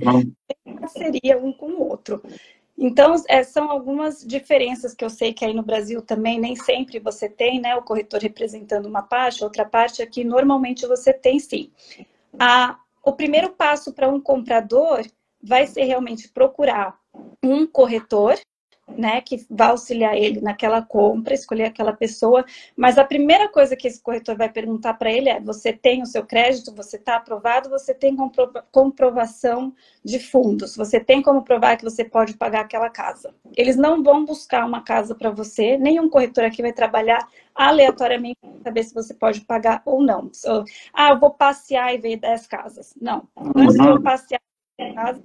B: em parceria um com o outro. Então, são algumas diferenças que eu sei que aí no Brasil também nem sempre você tem, né? O corretor representando uma parte, outra parte aqui, normalmente você tem sim. O primeiro passo para um comprador vai ser realmente procurar um corretor, né, que vai auxiliar ele naquela compra, escolher aquela pessoa, mas a primeira coisa que esse corretor vai perguntar para ele é: você tem o seu crédito, você está aprovado, você tem comprovação de fundos, você tem como provar que você pode pagar aquela casa. Eles não vão buscar uma casa para você, nenhum corretor aqui vai trabalhar aleatoriamente para saber se você pode pagar ou não. Eu vou passear e ver 10 casas. Não. Antes de eu passear e ver 10 casas,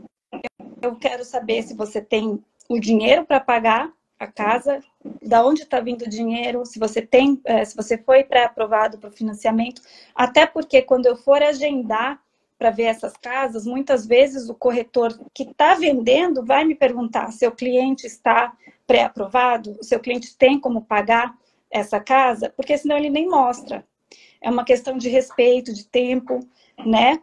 B: eu quero saber se você tem o dinheiro para pagar a casa, da onde está vindo o dinheiro, se você tem, se você foi pré-aprovado para o financiamento, até porque quando eu for agendar para ver essas casas, muitas vezes o corretor que está vendendo vai me perguntar se o cliente está pré-aprovado, se o cliente tem como pagar essa casa, porque senão ele nem mostra. É uma questão de respeito, de tempo, né?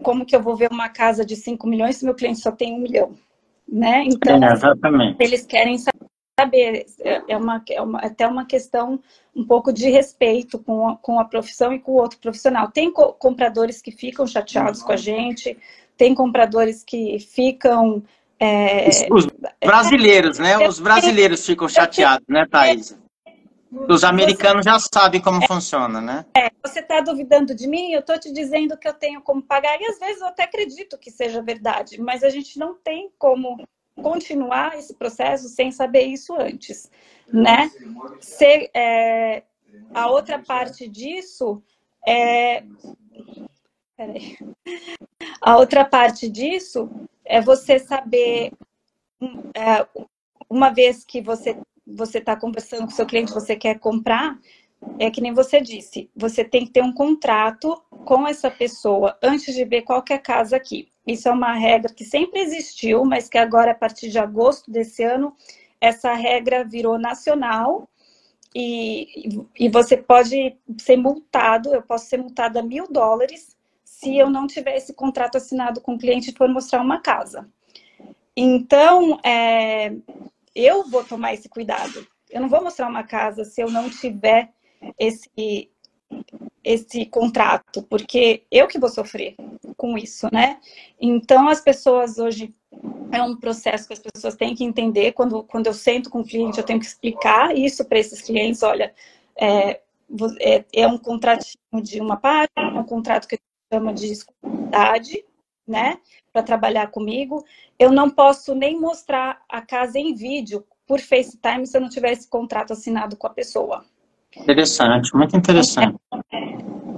B: Como que eu vou ver uma casa de 5 milhões se meu cliente só tem 1 milhão? Né? Então, eles querem saber, até uma questão um pouco de respeito com a profissão e com o outro profissional. Tem compradores que ficam chateados com a gente, tem compradores que ficam...
A: Os brasileiros, né? Os brasileiros ficam chateados, né, Thaís? Os americanos já sabem como funciona, né?
B: Você está duvidando de mim? Eu estou te dizendo que eu tenho como pagar. E às vezes eu até acredito que seja verdade, mas a gente não tem como continuar esse processo sem saber isso antes, né? A outra parte disso A outra parte disso é você saber, uma vez que você está conversando com o seu cliente, você quer comprar, é que nem você disse, você tem que ter um contrato com essa pessoa antes de ver qualquer casa aqui. Isso é uma regra que sempre existiu, mas que agora, a partir de agosto desse ano, essa regra virou nacional e você pode ser multado, eu posso ser multada $1.000 se eu não tiver esse contrato assinado com o cliente e for mostrar uma casa. Então, eu vou tomar esse cuidado. Eu não vou mostrar uma casa se eu não tiver esse contrato, porque eu que vou sofrer com isso, né? Então, as pessoas hoje, é um processo que as pessoas têm que entender. Quando eu sento com o cliente, eu tenho que explicar isso para esses clientes. Olha, é um contratinho de uma parte, é um contrato que a gente chama de exclusividade, né? Para trabalhar comigo. Eu não posso nem mostrar a casa em vídeo por FaceTime se eu não tiver esse contrato assinado com a pessoa.
A: Interessante, muito interessante.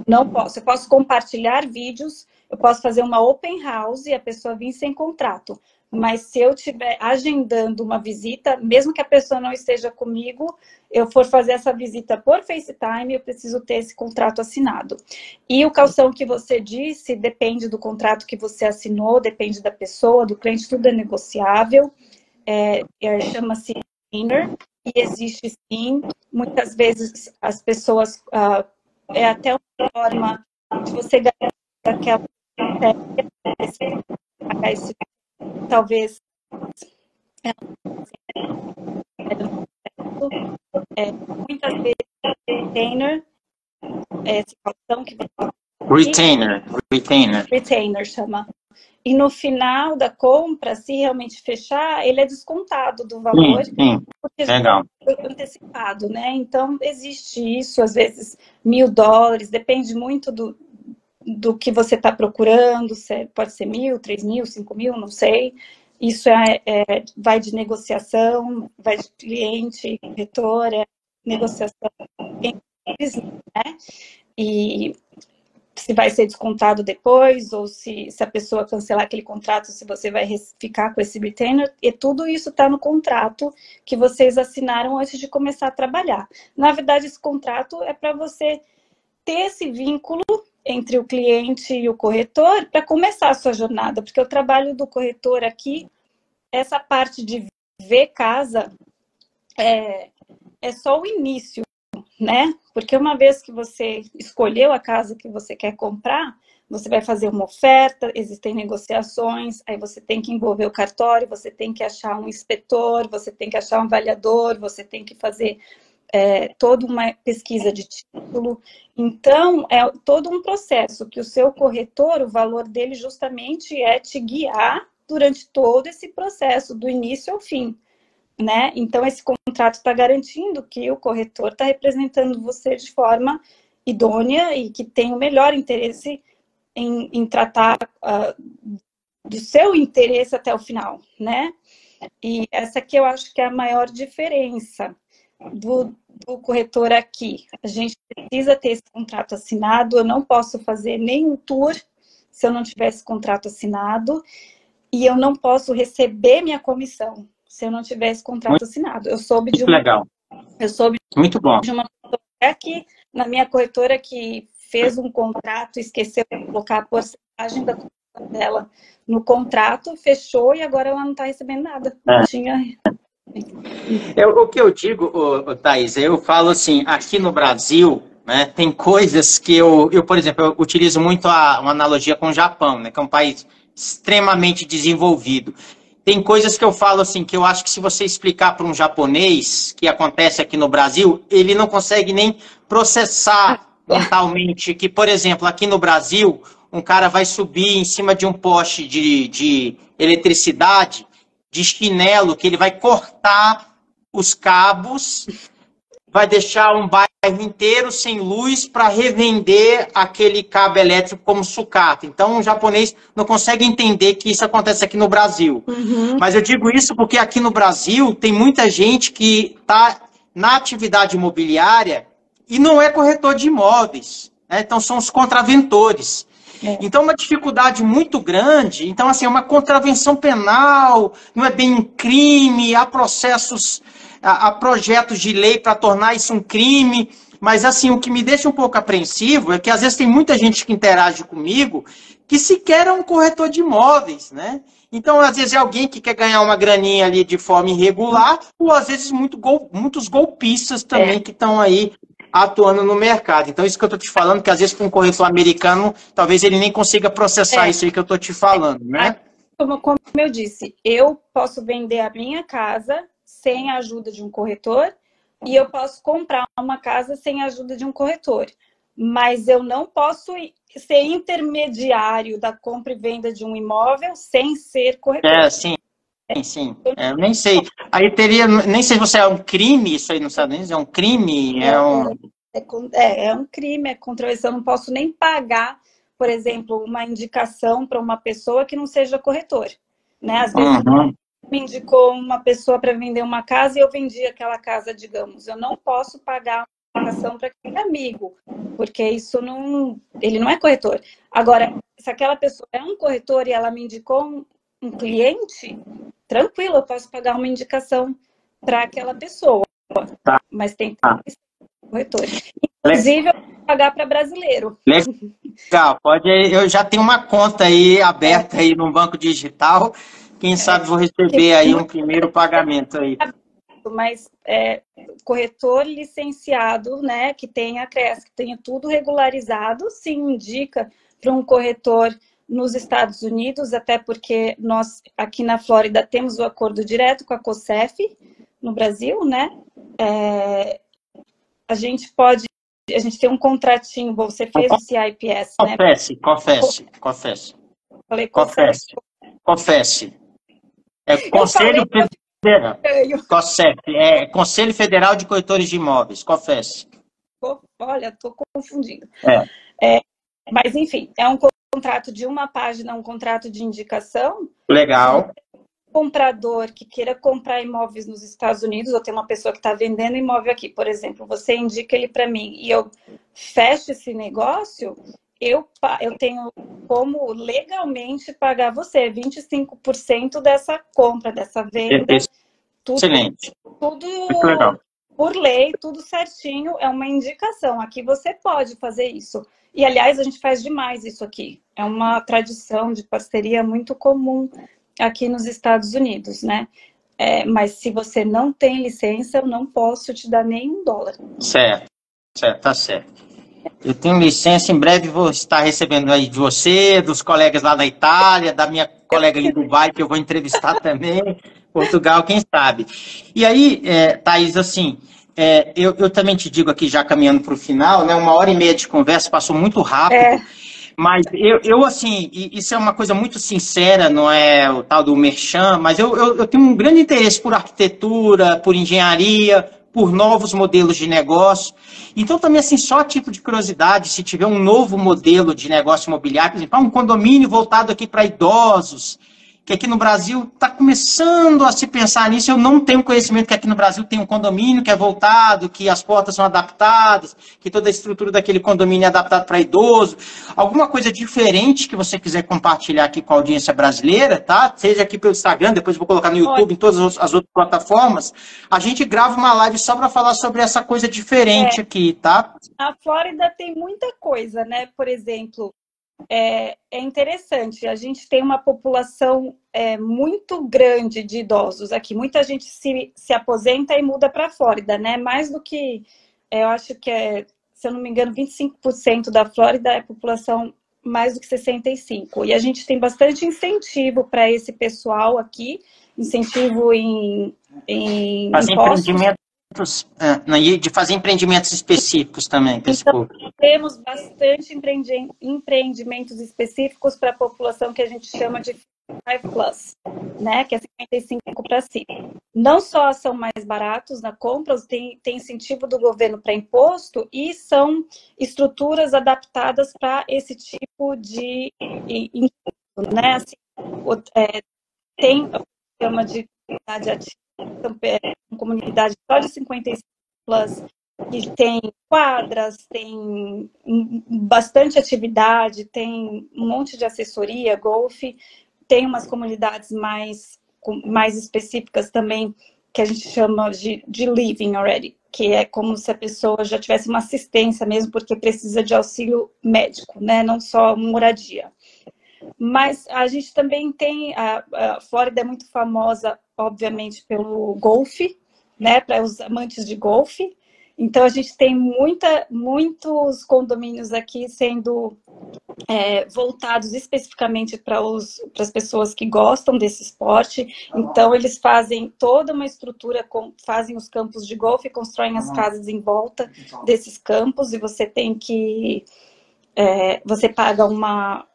B: Não posso. Eu posso compartilhar vídeos, eu posso fazer uma open house e a pessoa vir sem contrato. Mas se eu estiver agendando uma visita, mesmo que a pessoa não esteja comigo, eu for fazer essa visita por FaceTime, eu preciso ter esse contrato assinado. E o calção que você disse, depende do contrato que você assinou, depende da pessoa, do cliente, tudo é negociável. Chama-se retainer, e existe sim. Muitas vezes as pessoas... é até uma forma de você ganhar aquela... pagar esse... Talvez muitas vezes retainer, esse calção que retainer chama. E no final da compra, se realmente fechar, ele é descontado do valor, porque já foi antecipado, né? Então existe isso, às vezes $1.000, depende muito do que você está procurando, pode ser 1.000, 3.000, 5.000, não sei. Isso vai de negociação, vai de cliente, corretor, negociação entre eles, né? E se vai ser descontado depois, ou se a pessoa cancelar aquele contrato, se você vai ficar com esse retainer, e tudo isso está no contrato que vocês assinaram antes de começar a trabalhar. Na verdade, esse contrato é para você ter esse vínculo entre o cliente e o corretor para começar a sua jornada, porque o trabalho do corretor aqui, essa parte de ver casa, é só o início, né? Porque uma vez que você escolheu a casa que você quer comprar, você vai fazer uma oferta, existem negociações, aí você tem que envolver o cartório, você tem que achar um inspetor, você tem que achar um avaliador, você tem que fazer toda uma pesquisa de título. Então, todo um processo que o seu corretor, o valor dele justamente é te guiar durante todo esse processo, do início ao fim, né? Então, esse contrato está garantindo que o corretor está representando você de forma idônea e que tem o melhor interesse em tratar do seu interesse até o final, né? E essa aqui eu acho que é a maior diferença do corretor aqui. A gente precisa ter esse contrato assinado, eu não posso fazer nenhum tour se eu não tiver esse contrato assinado, e eu não posso receber minha comissão se eu não tiver esse contrato assinado. Eu soube de uma...
A: Legal.
B: Eu soube
A: Muito bom.
B: de uma pessoa aqui na minha corretora que fez um contrato, esqueceu de colocar a porcentagem da comissão dela no contrato, fechou e agora ela não está recebendo nada. Não tinha...
A: O que eu digo, Thaís, eu falo assim, aqui no Brasil, né, tem coisas que por exemplo, eu utilizo muito uma analogia com o Japão, né, que é um país extremamente desenvolvido. Tem coisas que eu falo assim, que eu acho que se você explicar para um japonês que acontece aqui no Brasil, ele não consegue nem processar mentalmente que, por exemplo, aqui no Brasil, um cara vai subir em cima de um poste de eletricidade, de chinelo, que ele vai cortar os cabos, vai deixar um bairro inteiro sem luz para revender aquele cabo elétrico como sucata. Então, o japonês não consegue entender que isso acontece aqui no Brasil.
B: Uhum.
A: Mas eu digo isso porque aqui no Brasil tem muita gente que está na atividade imobiliária e não é corretor de imóveis, né? Então, são os contraventores. Então, uma dificuldade muito grande. Então, assim, é uma contravenção penal, não é bem um crime, há processos, há projetos de lei para tornar isso um crime. Mas, assim, o que me deixa um pouco apreensivo é que, às vezes, tem muita gente que interage comigo que sequer é um corretor de imóveis, né? Então, às vezes, é alguém que quer ganhar uma graninha ali de forma irregular, ou, às vezes, muitos golpistas também que estão aí atuando no mercado. Então, isso que eu estou te falando, que às vezes para um corretor americano, talvez ele nem consiga processar isso aí que eu estou te falando, né?
B: Como eu disse, eu posso vender a minha casa sem a ajuda de um corretor e eu posso comprar uma casa sem a ajuda de um corretor. Mas eu não posso ser intermediário da compra e venda de um imóvel sem ser corretor.
A: Sim. Eu nem sei. Aí teria, nem sei se você é um crime, isso aí nos Estados Unidos, é um crime, é um
B: crime, é contravenção. Eu não posso nem pagar, por exemplo, uma indicação para uma pessoa que não seja corretor, né? Às vezes me indicou uma pessoa para vender uma casa e eu vendi aquela casa, digamos. Eu não posso pagar uma indicação para aquele amigo, porque ele não é corretor. Agora, se aquela pessoa é um corretor e ela me indicou um cliente, tranquilo, eu posso pagar uma indicação para aquela pessoa, mas tem que ser corretor. Inclusive, eu vou pagar para brasileiro.
A: Legal, pode. Eu já tenho uma conta aí aberta aí no banco digital. Quem sabe vou receber aí um primeiro pagamento aí.
B: Mas corretor licenciado, né, que tenha CRES, que tenha tudo regularizado, se indica para um corretor nos Estados Unidos, até porque nós aqui na Flórida temos o acordo direto com a COSEF, no Brasil, né? A gente tem um contratinho, você fez o CIPS, né?
A: Confesse.
B: Falei
A: Confesse. É Conselho Federal. COSEF, Conselho Federal de Corretores de Imóveis, confesse.
B: Olha, estou confundindo. Mas, enfim, é um contrato de uma página, um contrato de indicação.
A: Legal.
B: Comprador que queira comprar imóveis nos Estados Unidos, ou tem uma pessoa que está vendendo imóvel aqui, por exemplo, você indica ele para mim e eu fecho esse negócio, eu tenho como legalmente pagar você 25% dessa compra, dessa venda.
A: Excelente.
B: Tudo
A: muito legal.
B: Por lei, tudo certinho, é uma indicação. Aqui você pode fazer isso. E, aliás, a gente faz demais isso aqui. É uma tradição de parceria muito comum aqui nos Estados Unidos, né? Mas se você não tem licença, eu não posso te dar nem $1.
A: Certo, tá certo. Eu tenho licença, em breve vou estar recebendo aí de você, dos colegas lá na Itália, da minha colega ali do Dubai, que eu vou entrevistar também, Portugal, quem sabe. E aí, Thaís, assim, eu também te digo aqui, já caminhando para o final, né, 1h30 de conversa passou muito rápido, Mas assim, isso é uma coisa muito sincera, não é o tal do merchan, mas eu tenho um grande interesse por arquitetura, por engenharia, por novos modelos de negócio. Então, também, assim, só a título de curiosidade, se tiver um novo modelo de negócio imobiliário, por exemplo, um condomínio voltado aqui para idosos, que aqui no Brasil está começando a se pensar nisso. Eu não tenho conhecimento que aqui no Brasil tem um condomínio que é voltado, que as portas são adaptadas, que toda a estrutura daquele condomínio é adaptada para idoso. Alguma coisa diferente que você quiser compartilhar aqui com a audiência brasileira, tá? Seja aqui pelo Instagram, depois eu vou colocar no YouTube, em todas as outras plataformas. A gente grava uma live só para falar sobre essa coisa diferente aqui, tá?
B: A Flórida tem muita coisa, né? Por exemplo, é interessante, a gente tem uma população muito grande de idosos aqui. Muita gente se aposenta e muda para a Flórida, né? Mais do que, eu acho que se eu não me engano, 25% da Flórida é população mais do que 65%. E a gente tem bastante incentivo para esse pessoal aqui, incentivo em impostos.
A: De fazer empreendimentos específicos também.
B: Então, temos bastante empreendimentos específicos para a população que a gente chama de 55+, né? Que é 55 para cima. Não só são mais baratos na compra, tem incentivo do governo para imposto e são estruturas adaptadas para esse tipo de imposto, né? Assim, tem o que chama de comunidade ativa, comunidade só de 55+, que tem quadras, tem bastante atividade, tem um monte de assessoria, golfe, tem umas comunidades mais específicas também, que a gente chama de living already, que é como se a pessoa já tivesse uma assistência mesmo, porque precisa de auxílio médico, né? Não só moradia. Mas a gente também tem, a Flórida é muito famosa, obviamente, pelo golfe, né? Para os amantes de golfe. Então, a gente tem muitos condomínios aqui sendo voltados especificamente para as pessoas que gostam desse esporte. Então, eles fazem toda uma estrutura, fazem os campos de golfe, constroem as casas em volta desses campos, e você tem que... você paga uma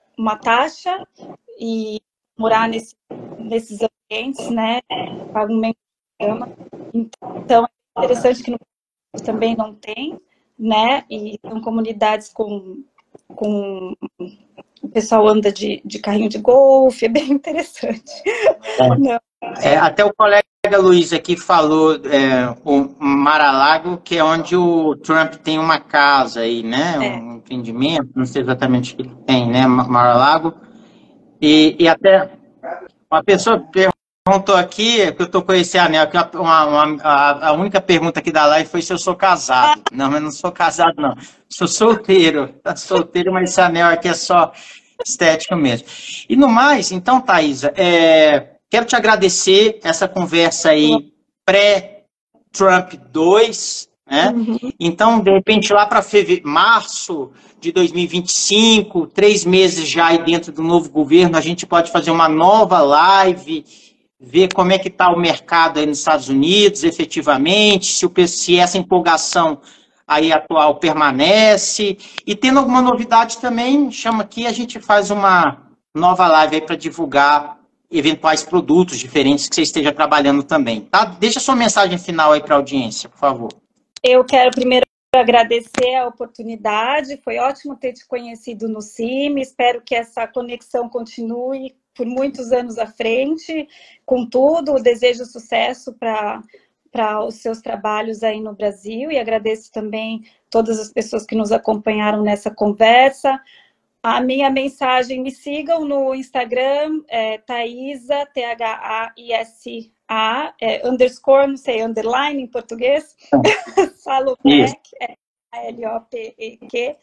B: taxa e morar nesses ambientes, né? Paga um programa. Então, é interessante que no também não tem, né? E são comunidades com o pessoal anda de carrinho de golfe, é bem interessante.
A: Até o colega Luiz aqui falou o Mar-a-Lago, que é onde o Trump tem uma casa aí, né? Um empreendimento, não sei exatamente o que ele tem, né? Mar-a-Lago. E até uma pessoa perguntou aqui, que eu estou com esse anel, que a única pergunta aqui da live foi se eu sou casado. Não, eu não sou casado, não. Sou solteiro. Solteiro, mas esse anel aqui é só estético mesmo. E no mais, então, Thaisa, quero te agradecer essa conversa aí pré-Trump 2, né? Então, de repente, lá para março de 2025, 3 meses já aí dentro do novo governo, a gente pode fazer uma nova live, ver como é que está o mercado aí nos Estados Unidos, efetivamente, se essa empolgação aí atual permanece, e tendo alguma novidade também, chama aqui, a gente faz uma nova live aí para divulgar eventuais produtos diferentes que você esteja trabalhando também, tá? Deixa sua mensagem final aí para a audiência, por favor.
B: Eu quero primeiro agradecer a oportunidade, foi ótimo ter te conhecido no CIM, espero que essa conexão continue por muitos anos à frente, contudo, desejo sucesso para os seus trabalhos aí no Brasil, e agradeço também todas as pessoas que nos acompanharam nessa conversa. A minha mensagem, me sigam no Instagram, Thaisa, Thaisa, underscore, não sei, underline em português, Salopek, Lopek,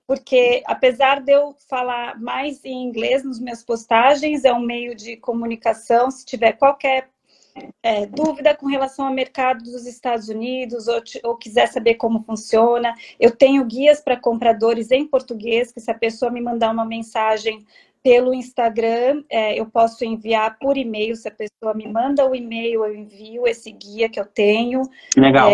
B: porque apesar de eu falar mais em inglês nas minhas postagens, é um meio de comunicação. Se tiver qualquer dúvida com relação ao mercado dos Estados Unidos ou quiser saber como funciona, eu tenho guias para compradores em português, que se a pessoa me mandar uma mensagem pelo Instagram, eu posso enviar por e-mail. Se a pessoa me manda o e-mail, eu envio esse guia que eu tenho.
A: Legal.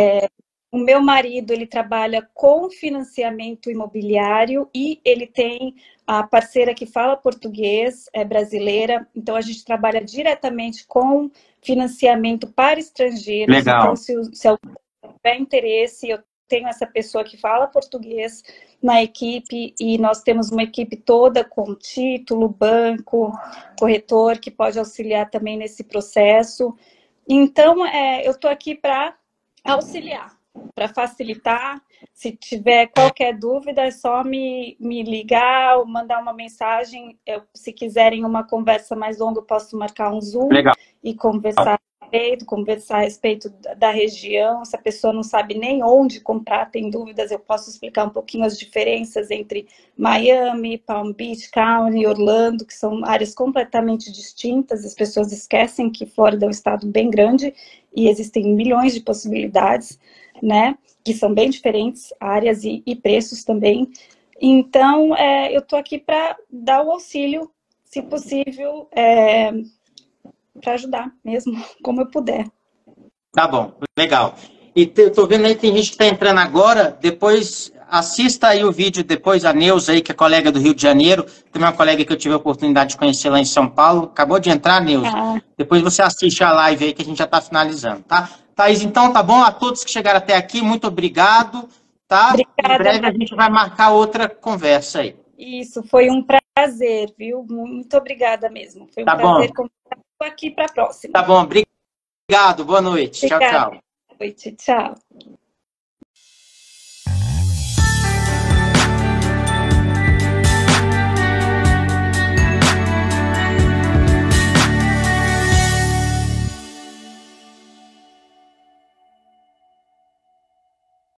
B: O meu marido, ele trabalha com financiamento imobiliário e ele tem a parceira que fala português, é brasileira, então a gente trabalha diretamente com financiamento para estrangeiros.
A: Legal.
B: Então, se alguém tiver interesse, eu tenho essa pessoa que fala português na equipe e nós temos uma equipe toda com título, banco, corretor, que pode auxiliar também nesse processo. Então, eu estou aqui para auxiliar, para facilitar. Se tiver qualquer dúvida, é só me ligar ou mandar uma mensagem. Se quiserem uma conversa mais longa, eu posso marcar um Zoom.
A: Legal.
B: E conversar a respeito da região. Se a pessoa não sabe nem onde comprar, tem dúvidas, eu posso explicar um pouquinho as diferenças entre Miami, Palm Beach County, Orlando, que são áreas completamente distintas. As pessoas esquecem que Flórida é um estado bem grande e existem milhões de possibilidades, né? Que são bem diferentes, áreas e preços também. Então, eu estou aqui para dar o auxílio, se possível, para ajudar mesmo, como eu puder.
A: Tá bom, legal. E eu tô vendo aí, tem gente que está entrando agora, depois assista aí o vídeo, depois a Neuza aí, que é colega do Rio de Janeiro, também uma colega que eu tive a oportunidade de conhecer lá em São Paulo, acabou de entrar, Neuza. Depois você assiste a live aí que a gente já está finalizando, tá? Thaís, então tá bom? A todos que chegaram até aqui, muito obrigado, tá?
B: Obrigada,
A: em breve a gente vai marcar outra conversa aí.
B: Isso, foi um prazer, viu? Muito obrigada mesmo. Foi um prazer conversar aqui para a próxima.
A: Tá bom, obrigado, boa noite.
B: Obrigada.
A: Tchau, tchau.
B: Boa noite, tchau.